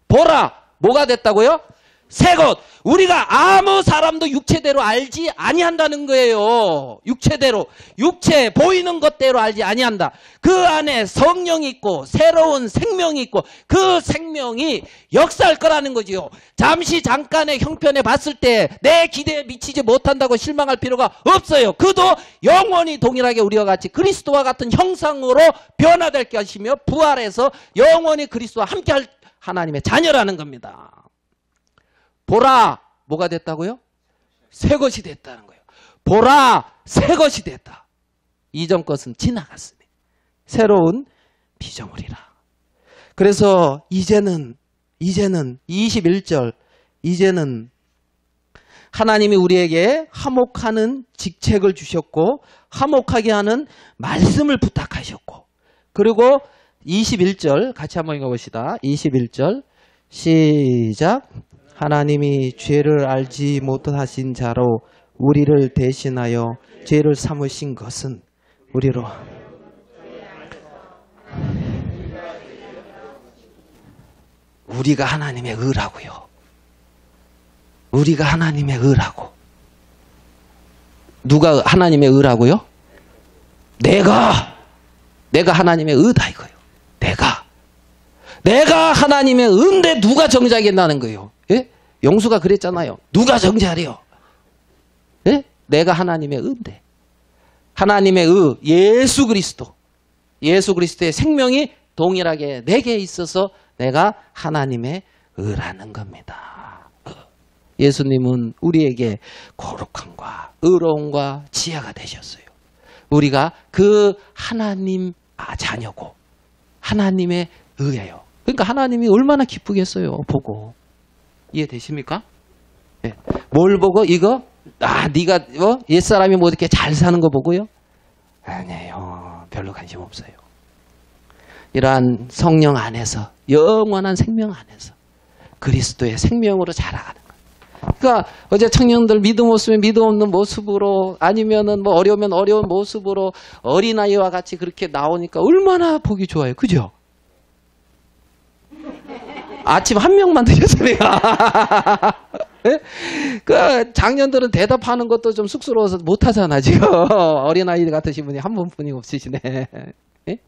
보라 뭐가 됐다고요? 새것. 우리가 아무 사람도 육체대로 알지 아니한다는 거예요. 육체대로 육체 보이는 것대로 알지 아니한다. 그 안에 성령이 있고 새로운 생명이 있고 그 생명이 역사할 거라는 거지요. 잠시 잠깐의 형편에 봤을 때 내 기대에 미치지 못한다고 실망할 필요가 없어요. 그도 영원히 동일하게 우리와 같이 그리스도와 같은 형상으로 변화될 것이며 부활해서 영원히 그리스도와 함께할 하나님의 자녀라는 겁니다. 보라 뭐가 됐다고요? 새 것이 됐다는 거예요. 보라 새 것이 됐다. 이전 것은 지나갔으니 새로운 피조물이라. 그래서 이제는 21절 이제는 하나님이 우리에게 화목하는 직책을 주셨고 화목하게 하는 말씀을 부탁하셨고 그리고 21절 같이 한번 읽어봅시다. 21절 시작. 하나님이 죄를 알지 못하신 자로 우리를 대신하여 죄를 삼으신 것은 우리로 우리가 하나님의 의라고요. 우리가 하나님의 의라고. 누가 하나님의 의라고요? 내가 하나님의 의다 이거예요. 내가 하나님의 의인데 누가 정죄하겠다는 거예요. 예? 영수가 그랬잖아요. 누가 정죄하래요? 예? 내가 하나님의 의인데. 하나님의 의, 예수 그리스도의 생명이 동일하게 내게 있어서 내가 하나님의 의라는 겁니다. 예수님은 우리에게 거룩함과 의로움과 지혜가 되셨어요. 우리가 그 하나님 자녀고 하나님의 의예요. 그러니까 하나님이 얼마나 기쁘겠어요. 보고. 이해되십니까? 네. 뭘 보고 이거? 네가 옛사람이 뭐 이렇게 잘 사는 거 보고요? 아니에요. 별로 관심 없어요. 이러한 성령 안에서 영원한 생명 안에서 그리스도의 생명으로 자라가는 거예요. 그러니까 어제 청년들 믿음 없으면 믿음 없는 모습으로 아니면은 뭐 어려우면 어려운 모습으로 어린아이와 같이 그렇게 나오니까 얼마나 보기 좋아요. 그죠? 아침 한 명만 드셨어요. 네? 그 장년들은 대답하는 것도 좀 쑥스러워서 못하잖아 지금. 어린아이 같으신 분이 한 분뿐이 없으시네. 네?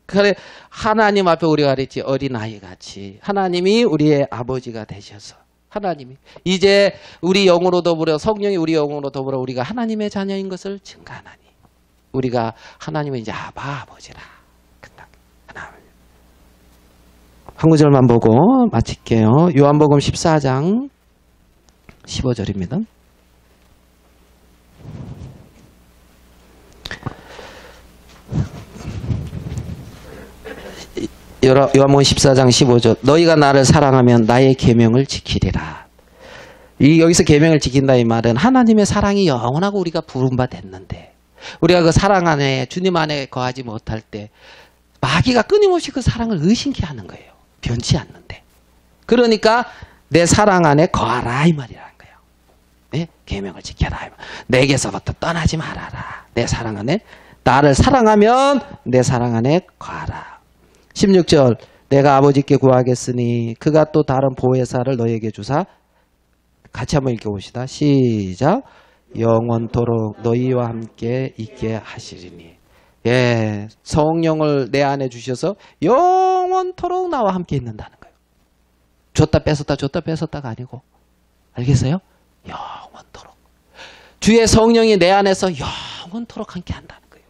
그래 하나님 앞에 우리가 그랬지 어린아이 같이 하나님이 우리의 아버지가 되셔서 하나님이 이제 우리 영으로 더불어 성령이 우리 영으로 더불어 우리가 하나님의 자녀인 것을 증거하나니 우리가 하나님은 이제 아버지라. 한 구절만 보고 마칠게요. 요한복음 14장 15절입니다. 요한복음 14장 15절 너희가 나를 사랑하면 나의 계명을 지키리라. 여기서 계명을 지킨다 이 말은 하나님의 사랑이 영원하고 우리가 부른 바 됐는데 우리가 그 사랑 안에 주님 안에 거하지 못할 때 마귀가 끊임없이 그 사랑을 의심케 하는 거예요. 변치 않는데. 그러니까 내 사랑 안에 거하라 이 말이라는 거예요. 네? 계명을 지켜라. 내게서부터 떠나지 말아라. 내 사랑 안에 나를 사랑하면 내 사랑 안에 거하라. 16절 내가 아버지께 구하겠으니 그가 또 다른 보혜사를 너에게 주사 같이 한번 읽어봅시다. 시작. 영원토록 너희와 함께 있게 하시리니. 예, 성령을 내 안에 주셔서 영원토록 나와 함께 있는다는 거예요. 줬다 뺏었다가 아니고. 알겠어요? 영원토록. 주의 성령이 내 안에서 영원토록 함께 한다는 거예요.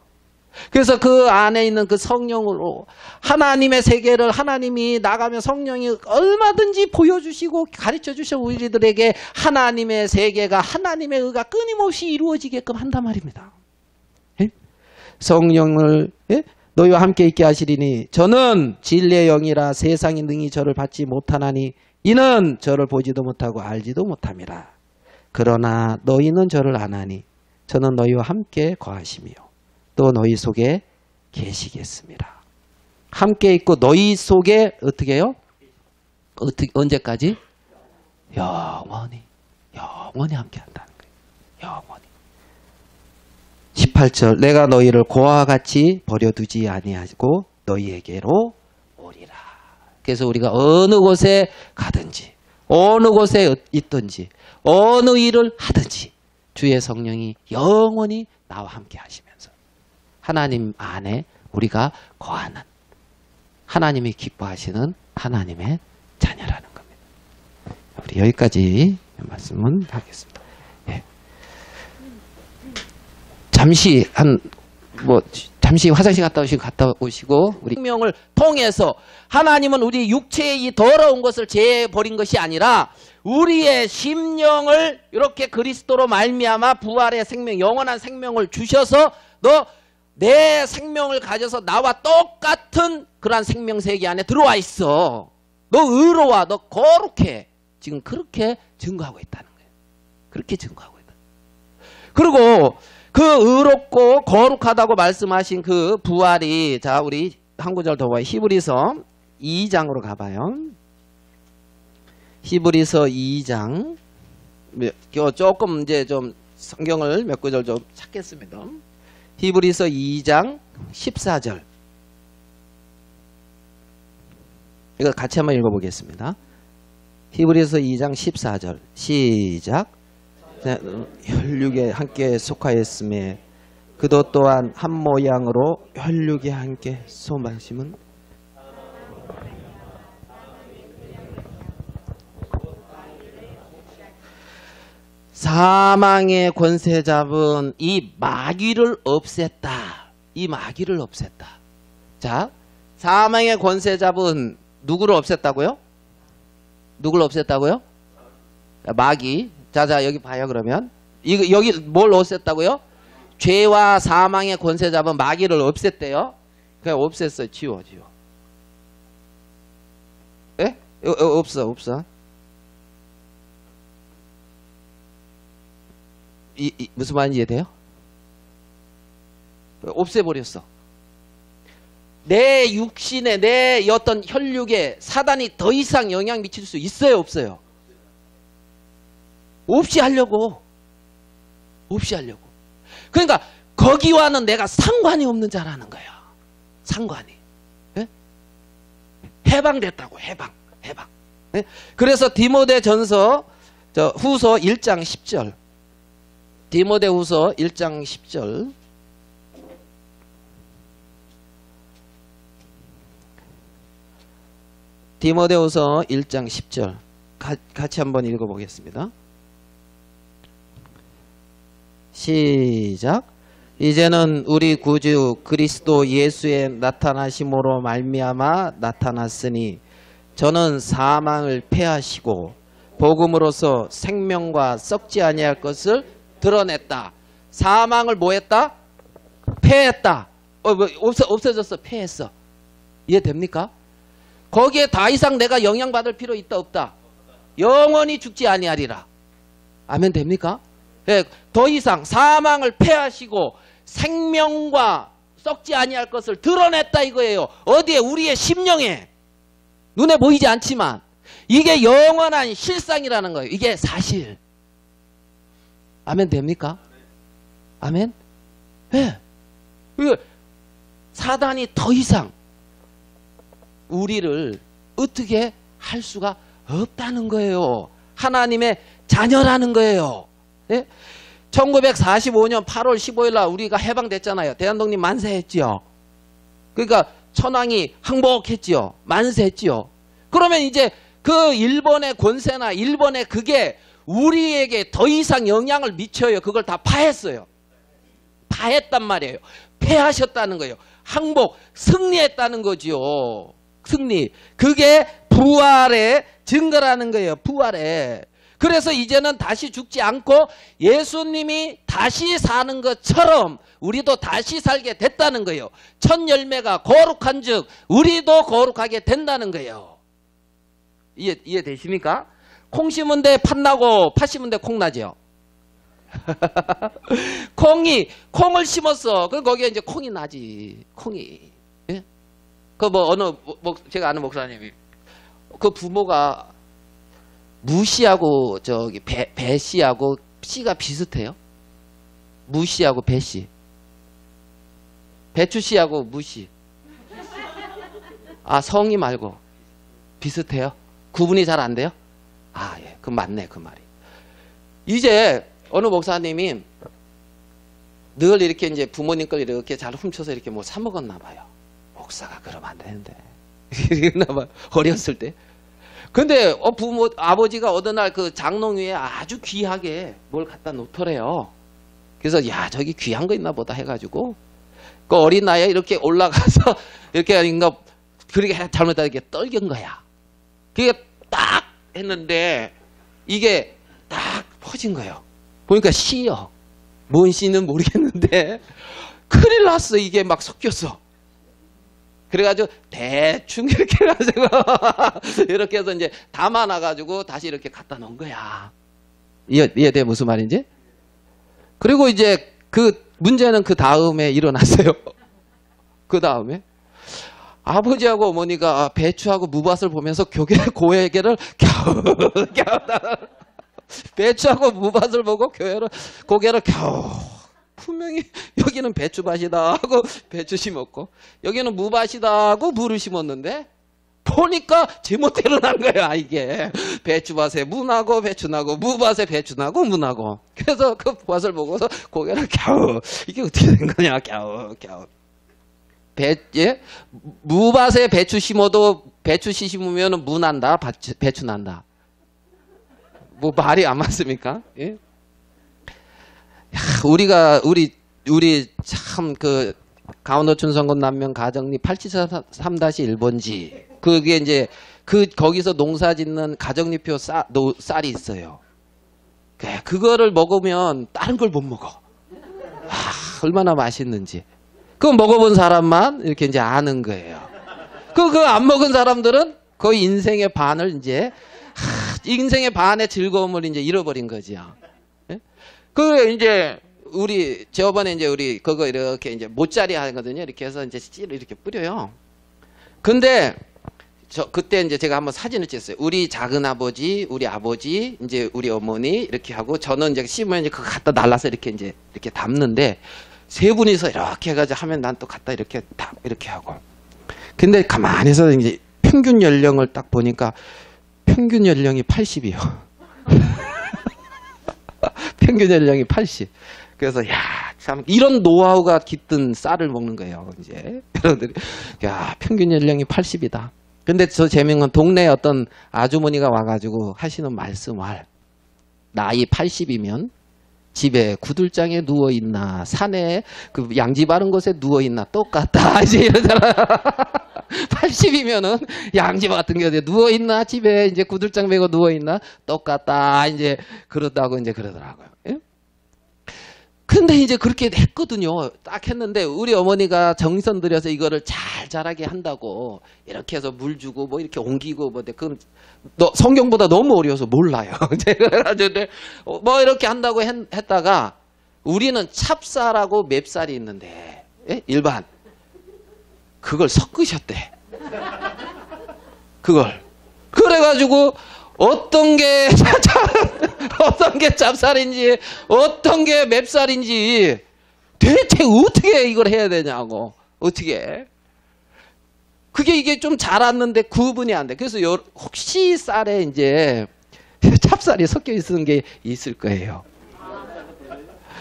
그래서 그 안에 있는 그 성령으로 하나님의 세계를 하나님이 나가면 성령이 얼마든지 보여주시고 가르쳐주셔 우리들에게 하나님의 세계가 하나님의 의가 끊임없이 이루어지게끔 한단 말입니다. 성령을 너희와 함께 있게 하시리니 저는 진리의 영이라 세상이 능히 저를 받지 못하나니 이는 저를 보지도 못하고 알지도 못함이라. 그러나 너희는 저를 아나니 저는 너희와 함께 거하시며 또 너희 속에 계시겠습니다. 함께 있고 너희 속에 어떻게 해요? 언제까지? 영원히 함께 한다는 거예요. 영원히. 18절 내가 너희를 고아와 같이 버려두지 아니하고 너희에게로 오리라. 그래서 우리가 어느 곳에 가든지 어느 곳에 있든지 어느 일을 하든지 주의 성령이 영원히 나와 함께 하시면서 하나님 안에 우리가 거하는 하나님이 기뻐하시는 하나님의 자녀라는 겁니다. 우리 여기까지 말씀은 하겠습니다. 예. 잠시 화장실 갔다 오시고 우리 생명을 통해서 하나님은 우리 육체의 이 더러운 것을 제버린 것이 아니라 우리의 심령을 이렇게 그리스도로 말미암아 부활의 생명, 영원한 생명을 주셔서 너 내 생명을 가져서 나와 똑같은 그러한 생명 세계 안에 들어와 있어. 너 의로워, 너 거룩해. 지금 그렇게 증거하고 있다는 거예요. 그렇게 증거하고 있다. 그리고 그 의롭고 거룩하다고 말씀하신 그 부활이, 자 우리 한 구절 더 봐요. 히브리서 2장으로 가봐요. 히브리서 2장 조금 이제 좀 성경을 몇 구절 좀 찾겠습니다. 히브리서 2장 14절 이거 같이 한번 읽어보겠습니다. 히브리서 2장 14절 시작. 혈육에 함께 속하였음에 그도 또한 한 모양으로 혈육에 함께 소마심은 사망의 권세 잡은 이 마귀를 없앴다. 이 마귀를 없앴다. 자, 사망의 권세 잡은 누구를 없앴다고요? 누구를 없앴다고요? 마귀. 자, 여기 봐요, 그러면. 여기 뭘 없앴다고요? 죄와 사망의 권세 잡은 마귀를 없앴대요. 그냥 없앴어요. 지워. 예? 없어. 무슨 말인지 이해돼요? 없애버렸어. 내 육신에, 내 어떤 혈육에 사단이 더 이상 영향 미칠 수 있어요, 없어요? 없이 하려고. 그러니까 거기와는 내가 상관이 없는 자라는 거야. 상관이. 예? 해방됐다고. 해방. 예? 그래서 디모데전서 후서 1장 10절. 디모데후서 1장 10절. 디모데후서 1장 10절. 같이 한번 읽어보겠습니다. 시작. 이제는 우리 구주 그리스도 예수의 나타나심으로 말미암아 나타났으니 저는 사망을 패하시고 복음으로서 생명과 썩지 아니할 것을 드러냈다. 사망을 뭐했다? 패했다. 없어졌어. 패했어. 이해됩니까? 거기에 더 이상 내가 영향받을 필요 있다 없다? 영원히 죽지 아니하리라. 아멘 됩니까? 예, 더 이상 사망을 패하시고 생명과 썩지 아니할 것을 드러냈다 이거예요. 어디에? 우리의 심령에. 눈에 보이지 않지만 이게 영원한 실상이라는 거예요. 이게 사실. 아멘 됩니까? 아멘? 예. 사단이 더 이상 우리를 어떻게 할 수가 없다는 거예요. 하나님의 자녀라는 거예요. 예? 1945년 8월 15일 날 우리가 해방됐잖아요. 대한독립 만세했지요. 그러니까 천황이 항복했지요. 만세했지요. 그러면 이제 그 일본의 권세나 일본의 그게 우리에게 더 이상 영향을 미쳐요. 그걸 다 파했어요. 파했단 말이에요. 패하셨다는 거예요. 항복, 승리했다는 거지요. 승리. 그게 부활의 증거라는 거예요. 부활의. 그래서 이제는 다시 죽지 않고 예수님이 다시 사는 것처럼 우리도 다시 살게 됐다는 거예요. 첫 열매가 거룩한 즉 우리도 거룩하게 된다는 거예요. 이해되십니까? 콩 심은 데 팥 나고 팥 심은 데 콩 나죠. 콩을 심었어. 그럼 거기에 이제 콩이 나지. 콩이. 예? 그 제가 아는 목사님이 그 부모가 무씨하고 배씨하고 씨가 비슷해요. 무씨하고 배씨. 배추씨하고 무씨. 아, 성이 말고 비슷해요? 구분이 잘 안 돼요? 아, 예. 그럼 맞네, 그 말이. 이제 어느 목사님이 늘 이렇게 이제 부모님 걸 이렇게 잘 훔쳐서 이렇게 뭐 사먹었나 봐요. 목사가 그러면 안 되는데. 이랬나 봐요. 어렸을 때. 근데 아버지가 어느 날 그 장롱 위에 아주 귀하게 뭘 갖다 놓더래요. 그래서 야, 저기 귀한 거 있나 보다 해가지고 그 어린 나이에 이렇게 올라가서 이렇게 아닌가 그렇게 잘못하다 이렇게 떨긴 거야. 그게 딱 했는데 이게 딱 퍼진 거예요. 보니까 씨요. 뭔 씨는 모르겠는데 큰일 났어. 이게 막 섞였어. 그래가지고 대충 이렇게 해가지고 이렇게 해서 이제 담아놔가지고 다시 이렇게 갖다 놓은 거야. 이해돼 무슨 말인지? 그리고 이제 그 문제는 그 다음에 일어났어요. 그 다음에 아버지하고 어머니가 배추하고 무밭을 보면서 고개를 겨우 배추하고 무밭을 보고 고개를 겨우 분명히 여기는 배추밭이다 하고 배추 심었고 여기는 무밭이다 하고 무를 심었는데 보니까 제멋대로 난 거야. 이게 배추밭에 무 나고 배추 나고 무밭에 배추 나고 무 나고. 그래서 그 밭을 보고서 고개를 겨우 이게 어떻게 된 거냐 겨우 무밭에 배추 심어도 배추 심으면 무 난다 배추 난다. 뭐 말이 안 맞습니까? 예? 우리 참 그 강원도 춘성군 남면 가정리 873-1번지 그게 이제 거기서 농사 짓는 가정리표 쌀이 있어요. 그거를 먹으면 다른 걸 못 먹어. 얼마나 맛있는지. 그거 먹어본 사람만 이렇게 이제 아는 거예요. 그거 안 먹은 사람들은 거의 인생의 반을 이제 인생의 반의 즐거움을 이제 잃어버린 거지요. 그 이제 저번에 이제 우리 그거 이렇게 이제 모짜리 하거든요. 이렇게 해서 이제 씨를 이렇게 뿌려요. 근데 그때 이제 제가 한번 사진을 찍었어요. 우리 작은 아버지, 우리 아버지, 이제 우리 어머니 이렇게 하고 저는 이제 심으면 이제 그거 갖다 날라서 이렇게 담는데 세 분이서 이렇게 해가지고 하면 난 또 갖다 이렇게 하고. 근데 가만히 해서 이제 평균 연령을 딱 보니까 평균 연령이 80이요. 평균 연령이 80. 그래서 참 이런 노하우가 깃든 쌀을 먹는 거예요. 이제 여러분들이 평균 연령이 80이다. 근데 저 재밌는 건 동네에 어떤 아주머니가 와가지고 하시는 말씀을 나이 80이면 집에 구들장에 누워있나 산에 그 양지 바른 곳에 누워있나 똑같다 이제 이러잖아. 80이면은 양지 같은 게 누워있나 집에 이제 구들장 메고 누워있나 똑같다 이제 그러다고 이제 그러더라고요. 예? 근데 이제 그렇게 했거든요. 딱 했는데 우리 어머니가 정성 들여서 이거를 잘 자라게 한다고 이렇게 해서 물 주고 뭐 이렇게 옮기고 뭐 그건 성경보다 너무 어려워서 몰라요. 그래가지고 뭐 이렇게 한다고 했다가 우리는 찹쌀하고 맵쌀이 있는데 예? 일반 그걸 섞으셨대. 그걸 그래가지고 어떤 게 찹쌀인지 어떤 게 맵쌀인지 대체 어떻게 이걸 해야 되냐고. 어떻게 그게 이게 좀 자랐는데 구분이 안 돼. 그래서 혹시 쌀에 이제 찹쌀이 섞여 있는 게 있을 거예요.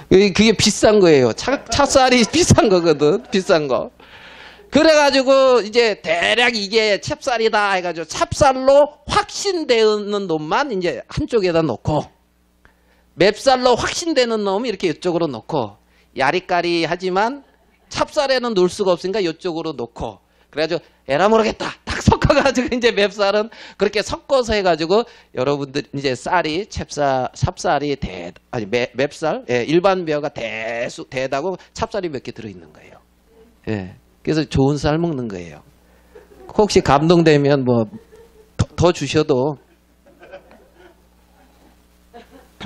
그게 비싼 거예요. 찹쌀이 비싼 거거든. 비싼 거. 그래가지고 이제 대략 이게 찹쌀이다 해가지고 찹쌀로 확신되는 놈만 이제 한쪽에다 놓고 맵쌀로 확신되는 놈이 이렇게 이쪽으로 놓고 야리까리 하지만 찹쌀에는 놓을 수가 없으니까 이쪽으로 놓고 그래가지고 에라 모르겠다 딱 섞어 그래가지고 이제 맵쌀은 그렇게 섞어서 해가지고 여러분들 이제 쌀이 찹쌀이 맵쌀, 예, 일반 벼가 대다고 찹쌀이 몇 개 들어있는 거예요. 예, 그래서 좋은 쌀 먹는 거예요. 혹시 감동되면 뭐 더 주셔도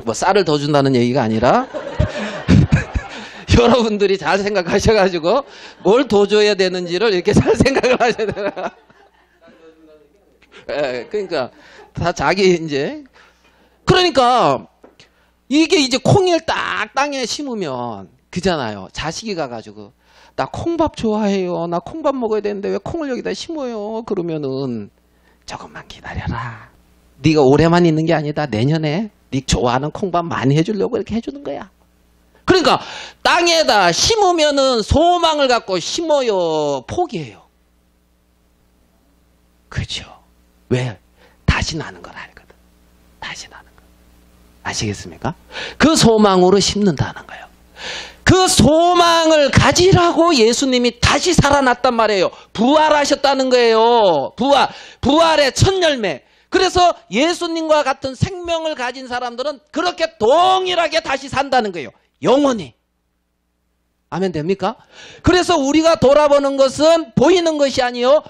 뭐 쌀을 더 준다는 얘기가 아니라 여러분들이 잘 생각하셔가지고 뭘 더 줘야 되는지를 이렇게 잘 생각을 하셔야 돼요. 예, 그러니까 다 자기 이제 그러니까 이게 이제 콩을 딱 땅에 심으면 그잖아요. 자식이 가가지고 나 콩밥 좋아해요. 나 콩밥 먹어야 되는데 왜 콩을 여기다 심어요? 그러면은 조금만 기다려라. 네가 올해만 있는 게 아니다. 내년에 네 좋아하는 콩밥 많이 해주려고 이렇게 해주는 거야. 그러니까 땅에다 심으면은 소망을 갖고 심어요. 포기해요. 그렇죠. 왜? 다시 나는 걸 알거든. 다시 나는 거. 아시겠습니까? 그 소망으로 심는다는 거예요. 그 소망을 가지라고 예수님이 다시 살아났단 말이에요. 부활하셨다는 거예요. 부활의 첫 열매. 그래서 예수님과 같은 생명을 가진 사람들은 그렇게 동일하게 다시 산다는 거예요. 영원히. 아멘 됩니까? 그래서 우리가 돌아보는 것은 보이는 것이 아니요.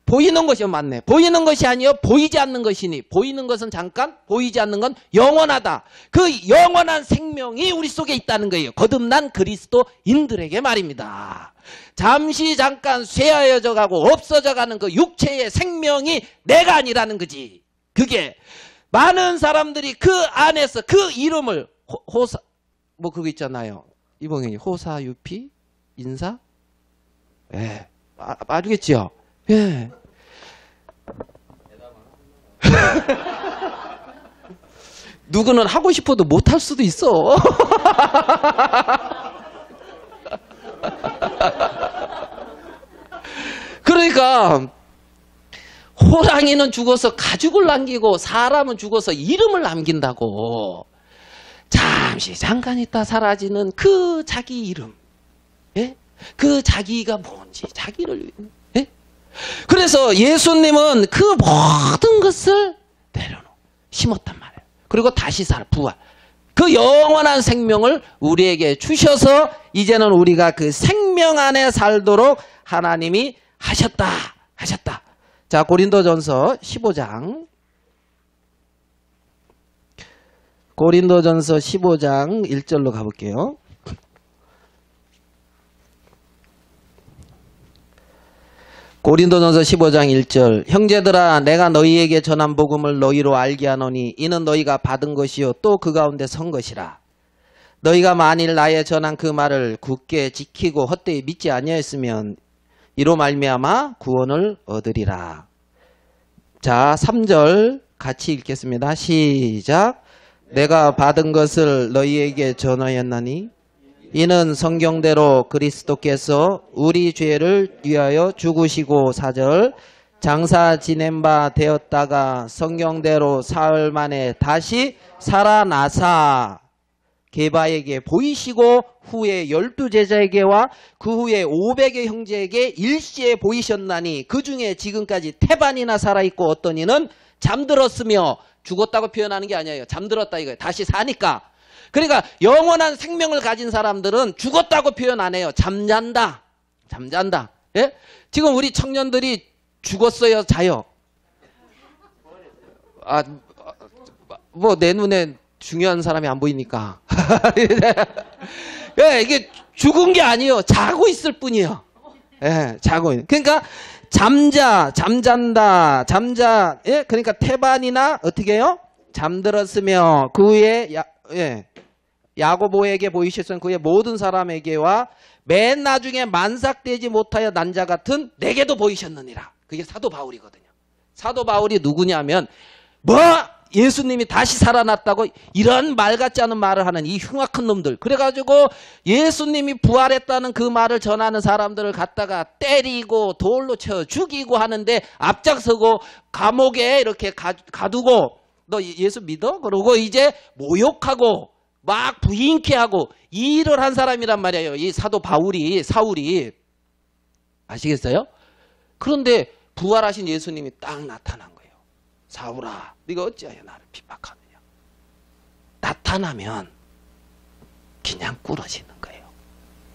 보이는 것이 맞네. 보이는 것이 아니요. 보이지 않는 것이니. 보이는 것은 잠깐, 보이지 않는 건 영원하다. 그 영원한 생명이 우리 속에 있다는 거예요. 거듭난 그리스도인들에게 말입니다. 잠시 잠깐 쇠하여져 가고 없어져 가는 그 육체의 생명이 내가 아니라는 거지. 그게 많은 사람들이 그 안에서 그 이름을 호사 뭐 그거 있잖아요. 이봉현이 호사유피 인사? 예. 알겠지요? 예. 누구는 하고 싶어도 못할 수도 있어. 그러니까 호랑이는 죽어서 가죽을 남기고 사람은 죽어서 이름을 남긴다고. 잠시 잠깐 있다 사라지는 그 자기 이름. 예? 그 자기가 뭔지 자기를 예? 그래서 예수님은 그 모든 것을 심었단 말이에요. 그리고 다시 부활. 그 영원한 생명을 우리에게 주셔서 이제는 우리가 그 생명 안에 살도록 하나님이 하셨다. 자, 고린도전서 15장. 고린도전서 15장 1절로 가볼게요. 고린도전서 15장 1절. 형제들아 내가 너희에게 전한 복음을 너희로 알게 하노니 이는 너희가 받은 것이요 또 그 가운데 선 것이라. 너희가 만일 나의 전한 그 말을 굳게 지키고 헛되이 믿지 아니하였으면 이로 말미암아 구원을 얻으리라. 자, 3절 같이 읽겠습니다. 시작. 내가 받은 것을 너희에게 전하였나니 이는 성경대로 그리스도께서 우리 죄를 위하여 죽으시고 4절 장사 지낸 바 되었다가 성경대로 사흘 만에 다시 살아나사 게바에게 보이시고 후에 12제자에게와 그 후에 500의 형제에게 일시에 보이셨나니 그 중에 지금까지 태반이나 살아있고 어떤 이는 잠들었으며 죽었다고 표현하는 게 아니에요. 잠들었다 이거예요. 다시 사니까. 그러니까 영원한 생명을 가진 사람들은 죽었다고 표현 안 해요. 잠잔다. 예? 지금 우리 청년들이 죽었어요? 자요? 뭐 내 눈에 중요한 사람이 안 보이니까. 예, 이게 죽은 게 아니에요. 자고 있을 뿐이에요. 예, 자고 있는. 그러니까 잠잔다. 예? 그러니까 태반이나 어떻게 해요? 잠들었으며 그 후에 야고보에게 보이셨던 그의 모든 사람에게와 맨 나중에 만삭되지 못하여 난 자 같은 내게도 보이셨느니라. 그게 사도 바울이거든요. 사도 바울이 누구냐면 예수님이 다시 살아났다고 이런 말 같지 않은 말을 하는 이 흉악한 놈들. 그래가지고 예수님이 부활했다는 그 말을 전하는 사람들을 갖다가 때리고 돌로 쳐 죽이고 하는데 앞장서고 감옥에 이렇게 가두고 너 예수 믿어? 그러고 이제 모욕하고 막 부인케 하고 이 일을 한 사람이란 말이에요. 이 사도 사울이. 아시겠어요? 그런데 부활하신 예수님이 딱 나타난 거예요. 사울아, 네가 어찌하여 나를 핍박하느냐. 나타나면 그냥 꿇어지는 거예요.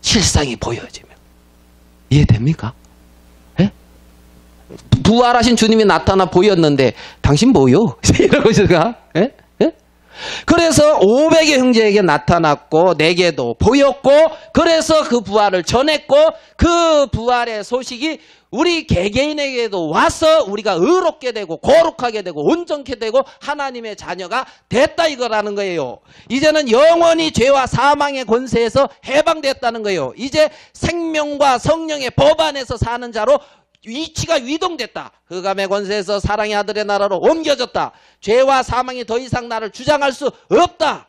실상이 보여지면. 이해됩니까? 예? 부활하신 주님이 나타나 보였는데 당신 뭐요? 이러고 제가 예? 예? 그래서 500의 형제에게 나타났고 내게도 보였고 그래서 그 부활을 전했고 그 부활의 소식이 우리 개개인에게도 와서 우리가 의롭게 되고 거룩하게 되고 온전케 되고 하나님의 자녀가 됐다 이거라는 거예요. 이제는 영원히 죄와 사망의 권세에서 해방됐다는 거예요. 이제 생명과 성령의 법 안에서 사는 자로 위치가 이동됐다. 흑암의 권세에서 사랑의 아들의 나라로 옮겨졌다. 죄와 사망이 더 이상 나를 주장할 수 없다.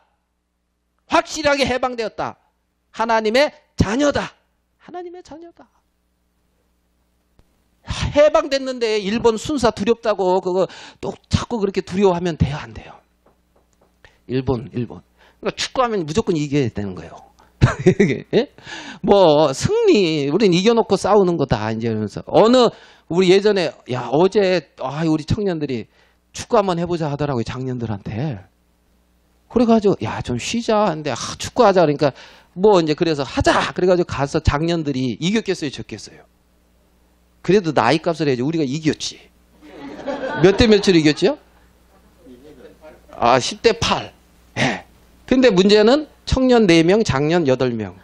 확실하게 해방되었다. 하나님의 자녀다. 하나님의 자녀다. 해방됐는데 일본 순사 두렵다고 그거 또 자꾸 그렇게 두려워하면 돼요, 안 돼요? 일본. 그러니까 축구하면 무조건 이겨야 되는 거예요. 예? 뭐 승리, 우린 이겨놓고 싸우는 거다 이제 이러면서 우리 예전에 어제 우리 청년들이 축구 한번 해보자 하더라고요, 장년들한테. 그래가지고 좀 쉬자 하는데 축구하자 그러니까 뭐 이제 그래서 하자 그래가지고 가서 장년들이 이겼겠어요, 졌겠어요? 그래도 나이 값을 해야지. 우리가 이겼지. 몇 대 몇으로 이겼지요? 10대 8. 예. 근데 문제는 청년 4명, 장년 8명.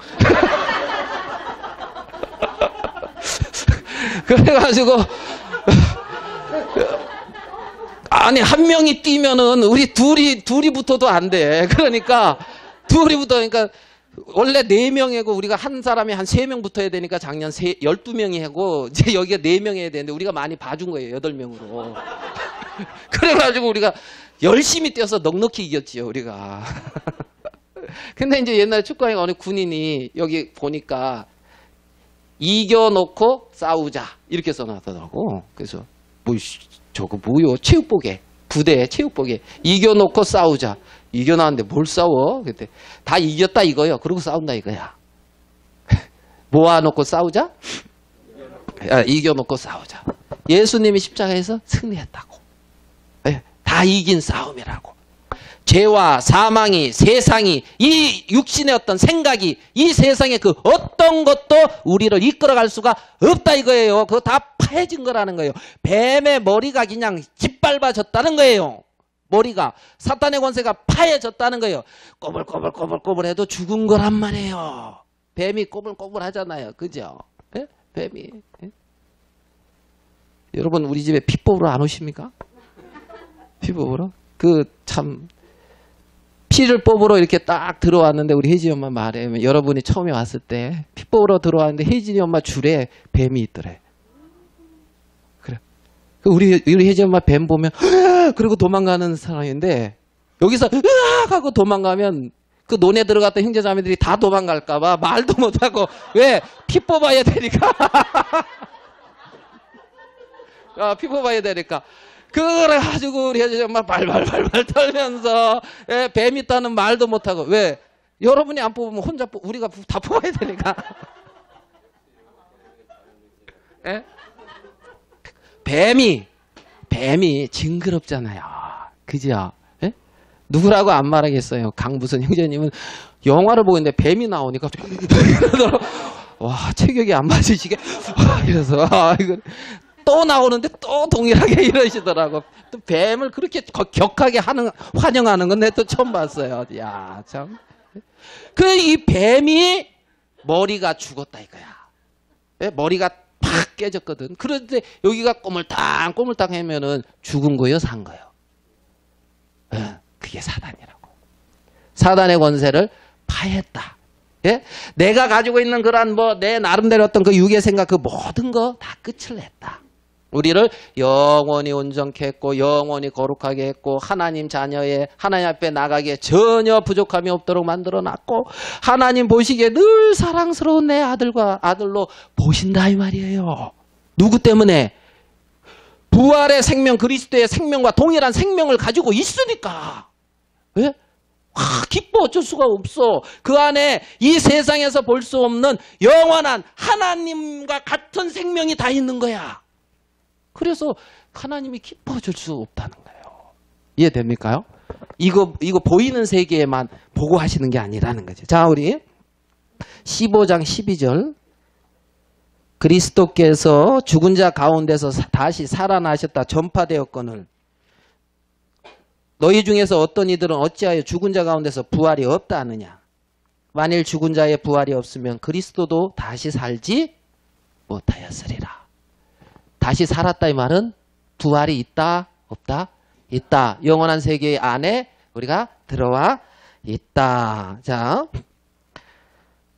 그래가지고, 아니, 한 명이 뛰면은 우리 둘이 붙어도 안 돼. 그러니까, 원래 4명이고 우리가 한 사람이 한 3명 붙어야 되니까 작년 12명이 하고 이제 여기가 4명 해야 되는데 우리가 많이 봐준 거예요. 8명으로. 그래가지고 우리가 열심히 뛰어서 넉넉히 이겼지요. 우리가. 근데 이제 옛날에 축구하는 어느 군인이 여기 보니까 이겨놓고 싸우자 이렇게 써놨더라고. 그래서 저거 뭐요? 체육복에. 부대에 체육복에 이겨놓고 싸우자. 이겨놨는데 뭘 싸워? 그때 다 이겼다 이거요. 그러고 싸운다 이거야. 모아놓고 싸우자? 이겨놓고 싸우자. 예수님이 십자가에서 승리했다고. 다 이긴 싸움이라고. 죄와 사망이, 세상이, 이 육신의 어떤 생각이, 이 세상의 그 어떤 것도 우리를 이끌어갈 수가 없다 이거예요. 그거 다 파해진 거라는 거예요. 뱀의 머리가 그냥 짓밟아졌다는 거예요. 머리가 사탄의 권세가 파해졌다는 거예요. 꼬불꼬불 해도 죽은 거란 말이에요. 뱀이 꼬불꼬불 하잖아요. 그죠? 예? 뱀이. 예? 여러분 우리 집에 피법으로 안 오십니까? 피법으로? 피를 뽑으러 이렇게 딱 들어왔는데 우리 혜진이 엄마 말해. 여러분이 처음에 왔을 때 피법으로 들어왔는데 혜진이 엄마 줄에 뱀이 있더래. 그래. 우리 혜진이 엄마 뱀 보면 그리고 도망가는 사람인데 여기서 으악 하고 도망가면 그 논에 들어갔던 형제자매들이 다 도망갈까봐 말도 못하고 왜? 피 뽑아야 되니까. 피 뽑아야 되니까. 그래가지고 우리 혜진이 엄마 발발발발 떨면서 뱀 있다는 말도 못하고 왜? 여러분이 안 뽑으면 혼자 우리가 다 뽑아야 되니까. 예? 뱀이 징그럽잖아요. 그죠? 예? 누구라고 안 말하겠어요. 강부선 형제님은 영화를 보고 있는데 뱀이 나오니까 와 체격이 안 맞으시게 이래서 이거 또 나오는데 또 동일하게 이러시더라고. 또 뱀을 그렇게 격하게 환영하는 건 내가 또 처음 봤어요. 야 참. 이 뱀이 머리가 죽었다 이거야. 예? 머리가 팍 깨졌거든. 그런데 여기가 꼬물땅 하면은 죽은 거요, 산 거요? 그게 사단이라고. 사단의 권세를 파했다. 예? 내가 가지고 있는 그런 내 나름대로 어떤 그 육의 생각 그 모든 거 다 끝을 냈다. 우리를 영원히 온전케 했고 영원히 거룩하게 했고 하나님 자녀의 하나님 앞에 나가기에 전혀 부족함이 없도록 만들어놨고 하나님 보시기에 늘 사랑스러운 내 아들로 보신다 이 말이에요. 누구 때문에? 부활의 생명 그리스도의 생명과 동일한 생명을 가지고 있으니까. 왜? 기뻐 어쩔 수가 없어. 그 안에 이 세상에서 볼 수 없는 영원한 하나님과 같은 생명이 다 있는 거야. 그래서 하나님이 기뻐줄 수 없다는 거예요. 이해됩니까요? 이거 보이는 세계에만 보고 하시는 게 아니라는 거죠. 자, 우리 15장 12절. 그리스도께서 죽은 자 가운데서 다시 살아나셨다 전파되었거늘 너희 중에서 어떤 이들은 어찌하여 죽은 자 가운데서 부활이 없다 하느냐. 만일 죽은 자의 부활이 없으면 그리스도도 다시 살지 못하였으리라. 다시 살았다 이 말은 부활이 있다 없다? 있다. 영원한 세계 안에 우리가 들어와 있다. 자,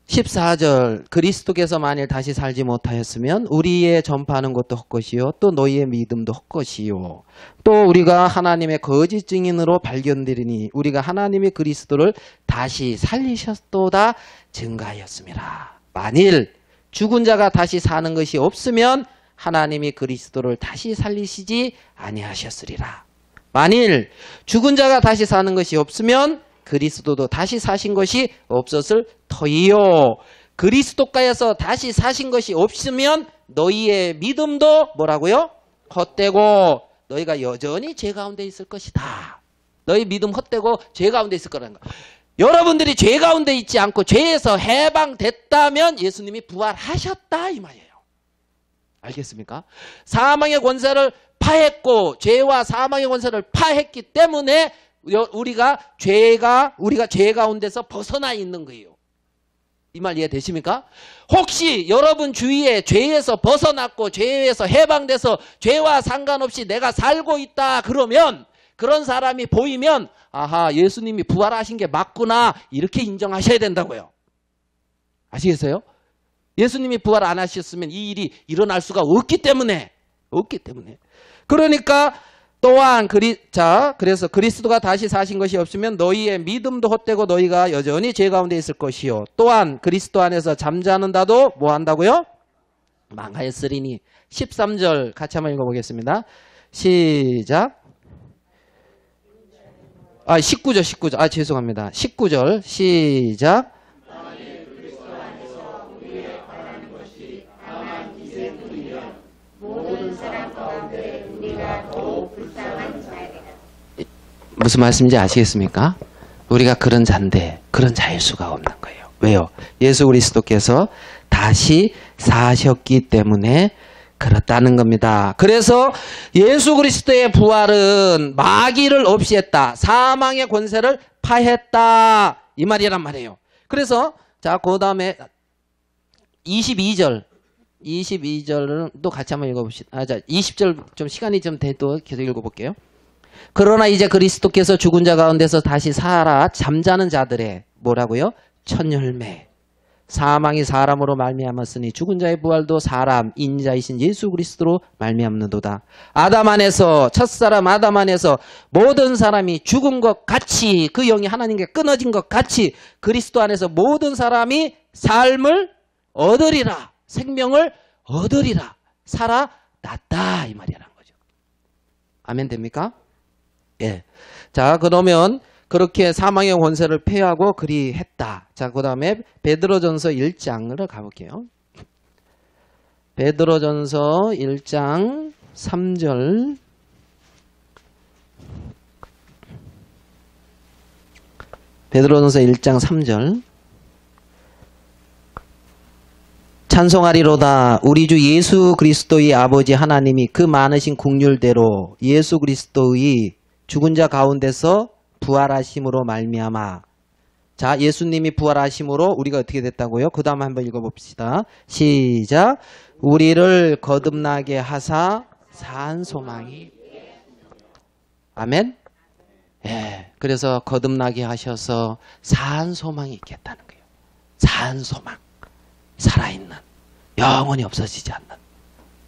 14절. 그리스도께서 만일 다시 살지 못하였으면 우리의 전파하는 것도 헛것이요 또 너희의 믿음도 헛것이요 또 우리가 하나님의 거짓 증인으로 발견되리니 우리가 하나님의 그리스도를 다시 살리셨도다 증가하였습니다. 만일 죽은 자가 다시 사는 것이 없으면 하나님이 그리스도를 다시 살리시지 아니하셨으리라. 만일 죽은 자가 다시 사는 것이 없으면 그리스도도 다시 사신 것이 없었을 터이요. 그리스도가에서 다시 사신 것이 없으면 너희의 믿음도 뭐라고요? 헛되고 너희가 여전히 죄 가운데 있을 것이다. 너희 믿음 헛되고 죄 가운데 있을 거라는 거. 여러분들이 죄 가운데 있지 않고 죄에서 해방됐다면 예수님이 부활하셨다 이 말이에요. 알겠습니까? 사망의 권세를 파했고 죄와 사망의 권세를 파했기 때문에 우리가 죄 가운데서 벗어나 있는 거예요. 이 말 이해되십니까? 혹시 여러분 주위에 죄에서 벗어났고 죄에서 해방돼서 죄와 상관없이 내가 살고 있다 그러면 그런 사람이 보이면 아하 예수님이 부활하신 게 맞구나 이렇게 인정하셔야 된다고요. 아시겠어요? 예수님이 부활 안 하셨으면 이 일이 일어날 수가 없기 때문에 그러니까 또한 그래서 그리스도가 다시 사신 것이 없으면 너희의 믿음도 헛되고 너희가 여전히 죄 가운데 있을 것이요 또한 그리스도 안에서 잠자는다도 뭐 한다고요? 망하였으리니 13절 같이 한번 읽어보겠습니다. 시작. 19절 죄송합니다. 19절 시작. 무슨 말씀인지 아시겠습니까? 우리가 그런 자인데 그런 자일 수가 없는 거예요. 왜요? 예수 그리스도께서 다시 사셨기 때문에 그렇다는 겁니다. 그래서 예수 그리스도의 부활은 마귀를 없이 했다. 사망의 권세를 파했다. 이 말이란 말이에요. 그래서 자, 그 다음에 22절은 또 같이 한번 읽어봅시다. 자, 20절 좀 시간이 좀 돼도 계속 읽어볼게요. 그러나 이제 그리스도께서 죽은 자 가운데서 다시 살아 잠자는 자들의 뭐라고요? 첫 열매. 사망이 사람으로 말미암았으니 죽은 자의 부활도 사람 인자이신 예수 그리스도로 말미암는도다. 아담 안에서 첫사람 아담 안에서 모든 사람이 죽은 것 같이 그 영이 하나님께 끊어진 것 같이 그리스도 안에서 모든 사람이 삶을 얻으리라. 생명을 얻으리라. 살아났다 이 말이라는 거죠. 아멘 됩니까? 예. 자, 그러면 그렇게 사망의 권세를 폐하고 그리했다. 자, 그 다음에 베드로전서 1장으로 가볼게요. 베드로전서 1장 3절. 베드로전서 1장 3절. 찬송하리로다. 우리 주 예수 그리스도의 아버지 하나님이 그 많으신 긍휼대로 예수 그리스도의 죽은 자 가운데서 부활하심으로 말미암아. 자, 예수님이 부활하심으로 우리가 어떻게 됐다고요? 그 다음 한번 읽어봅시다. 시작. 우리를 거듭나게 하사 산 소망이. 아멘. 예. 그래서 거듭나게 하셔서 산 소망이 있겠다는 거예요. 산 소망. 살아있는, 영원히 없어지지 않는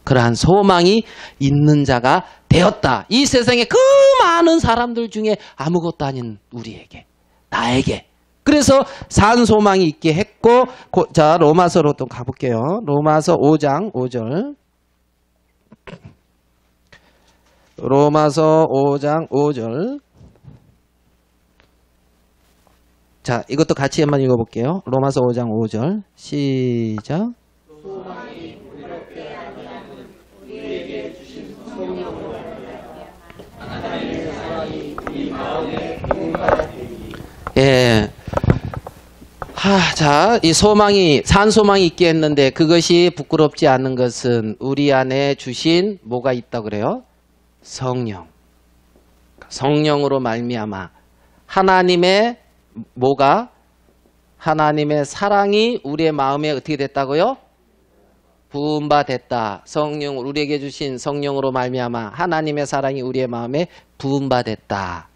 그러한 소망이 있는 자가 되었다. 이 세상에 그 많은 사람들 중에 아무것도 아닌 우리에게, 나에게. 그래서 산 소망이 있게 했고, 자, 로마서로 또 가볼게요. 로마서 5장 5절. 로마서 5장 5절. 자, 이것도 같이 한번 읽어볼게요. 로마서 5장 5절. 시작. 소망이 부끄럽게 아니하는 우리에게 주신 자, 이 소망이, 산소망이 있게 했는데 그것이 부끄럽지 않은 것은 우리 안에 주신 뭐가 있다 그래요? 성령. 성령으로 말미암아 하나님의 뭐가? 하나님의 사랑이 우리의 마음에 어떻게 됐다고요? 부은 바 됐다. 성령, 우리에게 주신 성령으로 말미암아 하나님의 사랑이 우리의 마음에 부은 바 됐다.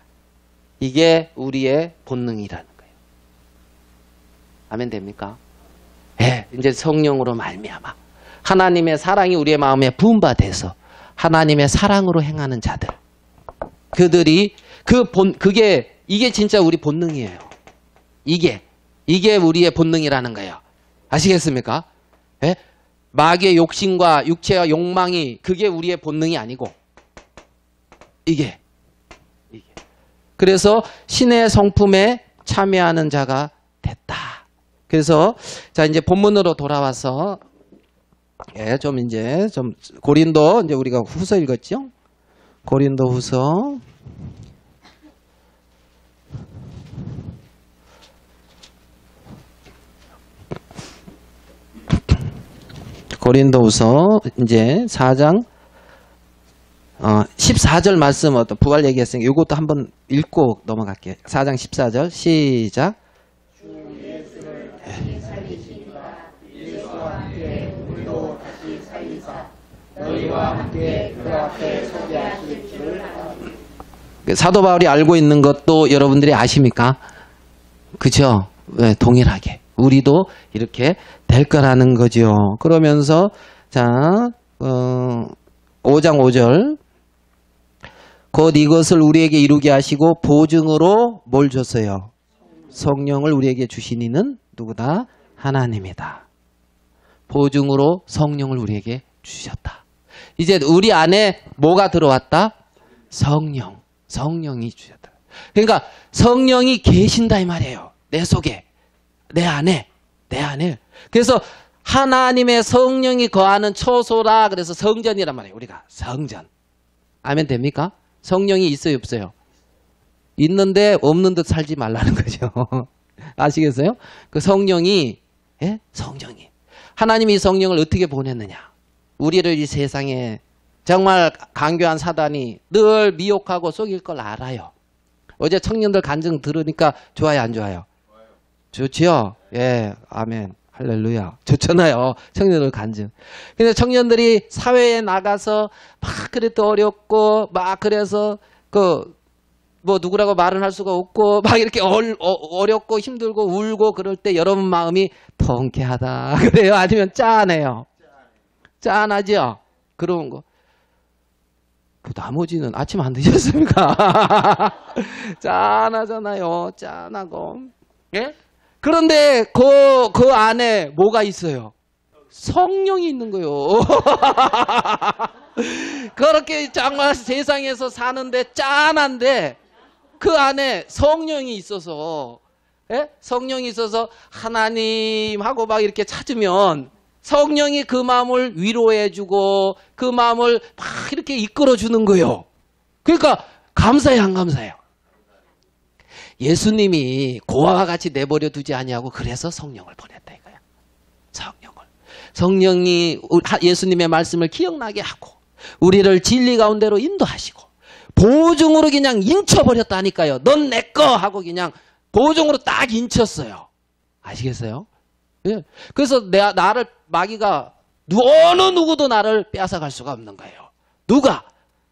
이게 우리의 본능이라는 거예요. 아멘 됩니까? 네, 이제 성령으로 말미암아 하나님의 사랑이 우리의 마음에 부은 바 돼서 하나님의 사랑으로 행하는 자들. 그들이 이게 진짜 우리 본능이에요. 이게 우리의 본능이라는 거예요. 아시겠습니까? 예? 마귀의 욕심과 육체와 욕망이 그게 우리의 본능이 아니고 이게. 그래서 신의 성품에 참여하는 자가 됐다. 그래서 자 이제 본문으로 돌아와서 좀 고린도 이제 우리가 후서 읽었죠? 고린도 후서 고린도후서 이제 4장 14절 말씀 어떤 부활 얘기했으니까 이것도 한번 읽고 넘어갈게요. 4장 14절 시작. 주 예수를 다시 살리시니까 예수와 함께 우리도 다시 살리사 너희와 함께 그 앞에 서게 하실 줄을 아노니. 사도 바울이 알고 있는 것도 여러분들이 아십니까? 그죠? 네, 동일하게. 우리도 이렇게 될 거라는 거죠. 그러면서 자 5장 5절 곧 이것을 우리에게 이루게 하시고 보증으로 뭘 줬어요? 성령을 우리에게 주신 이는 누구다? 하나님이다. 보증으로 성령을 우리에게 주셨다. 이제 우리 안에 뭐가 들어왔다? 성령이 주셨다. 그러니까 성령이 계신다 이 말이에요. 내 속에. 내 안에. 그래서 하나님의 성령이 거하는 초소라 그래서 성전이란 말이에요. 우리가 성전. 아멘 됩니까? 성령이 있어요 없어요? 있는데 없는 듯 살지 말라는 거죠. 아시겠어요? 그 성령이 하나님이 성령을 어떻게 보냈느냐. 우리를 이 세상에 정말 강교한 사단이 늘 미혹하고 속일 걸 알아요. 어제 청년들 간증 들으니까 좋아요 안 좋아요? 좋지요? 예, 아멘, 할렐루야. 좋잖아요. 청년들 간증. 근데 청년들이 사회에 나가서 막 그래도 어렵고 막 그래서 뭐 누구라고 말은 할 수가 없고 막 이렇게 어렵고 힘들고 울고 그럴 때 여러분 마음이 통쾌하다 그래요? 아니면 짠해요? 짠하죠? 그런 거. 그 나머지는 아침 안 드셨습니까? 짠하잖아요. 짠하고. 예? 그런데 그 안에 뭐가 있어요? 성령이 있는 거예요. 그렇게 정말 세상에서 사는데 짠한데 그 안에 성령이 있어서 성령이 있어서 하나님하고 막 이렇게 찾으면 성령이 그 마음을 위로해주고 그 마음을 막 이렇게 이끌어주는 거예요. 그러니까 감사해요 안 감사해요? 예수님이 고아와 같이 내버려 두지 아니하고 그래서 성령을 보냈다 이거야. 성령이 예수님의 말씀을 기억나게 하고 우리를 진리 가운데로 인도하시고 보증으로 그냥 인쳐버렸다니까요. 넌 내 거 하고 그냥 보증으로 딱 인쳤어요. 아시겠어요? 예. 그래서 나를 마귀가 어느 누구도 나를 빼앗아갈 수가 없는 거예요. 누가?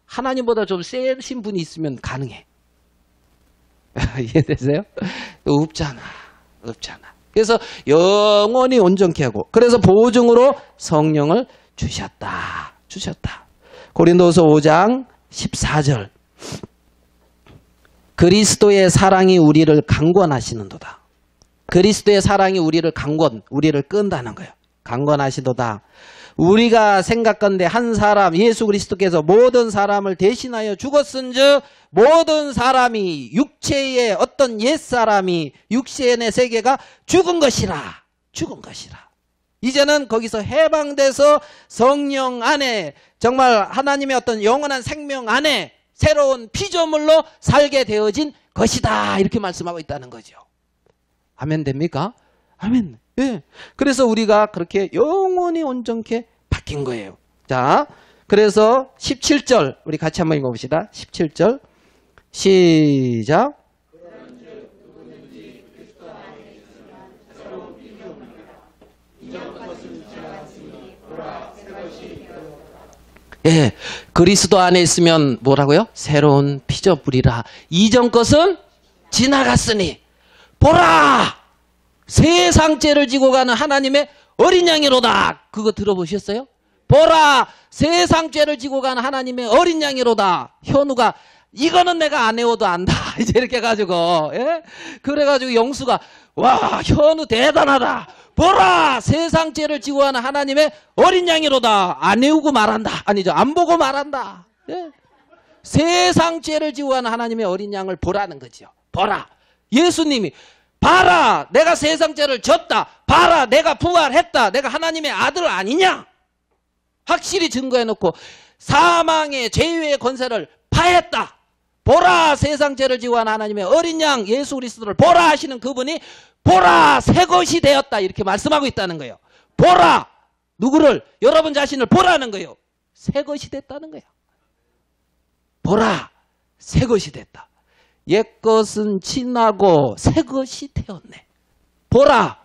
하나님보다 좀 세신 분이 있으면 가능해. 이해되세요? 없잖아. 그래서 영원히 온전케 하고 그래서 보증으로 성령을 주셨다. 고린도서 5장 14절 그리스도의 사랑이 우리를 강권하시는도다. 그리스도의 사랑이 우리를 우리를 끈다는 거예요. 강권하시도다. 우리가 생각건대 한 사람 예수 그리스도께서 모든 사람을 대신하여 죽었은즉 모든 사람이 육체의 어떤 옛사람이 육체의 내 세계가 죽은 것이라. 이제는 거기서 해방돼서 성령 안에 정말 하나님의 어떤 영원한 생명 안에 새로운 피조물로 살게 되어진 것이다. 이렇게 말씀하고 있다는 거죠. 아멘 됩니까? 아멘. 예. 그래서 우리가 그렇게 영원히 온전케 바뀐 거예요. 자, 그래서 17절 우리 같이 한번 읽어봅시다. 17절 시작. 예, 그리스도 안에 있으면 뭐라고요? 새로운 피조물이라. 이전 것은 지나갔으니 보라! 세상 죄를 지고 가는 하나님의 어린 양이로다. 그거 들어보셨어요? 보라! 세상 죄를 지고 가는 하나님의 어린 양이로다. 현우가 이거는 내가 안 해워도 안다. 이제 이렇게 해가지고, 예? 그래가지고 영수가, 와, 현우 대단하다. 보라! 세상 죄를 지고 가는 하나님의 어린 양이로다. 안 해우고 말한다. 아니죠. 안 보고 말한다. 예? 세상 죄를 지고 가는 하나님의 어린 양을 보라는 거죠. 보라. 예수님이, 봐라! 내가 세상 죄를 졌다. 봐라! 내가 부활했다. 내가 하나님의 아들 아니냐? 확실히 증거해놓고 사망의 죄의 권세를 파했다. 보라! 세상 죄를 지고 가는 하나님의 어린 양 예수 그리스도를 보라 하시는 그분이 보라! 새 것이 되었다. 이렇게 말씀하고 있다는 거예요. 보라! 누구를? 여러분 자신을 보라는 거예요. 새 것이 됐다는 거예요. 보라! 새 것이 됐다. 옛것은 지나고 새 것이 되었네. 보라!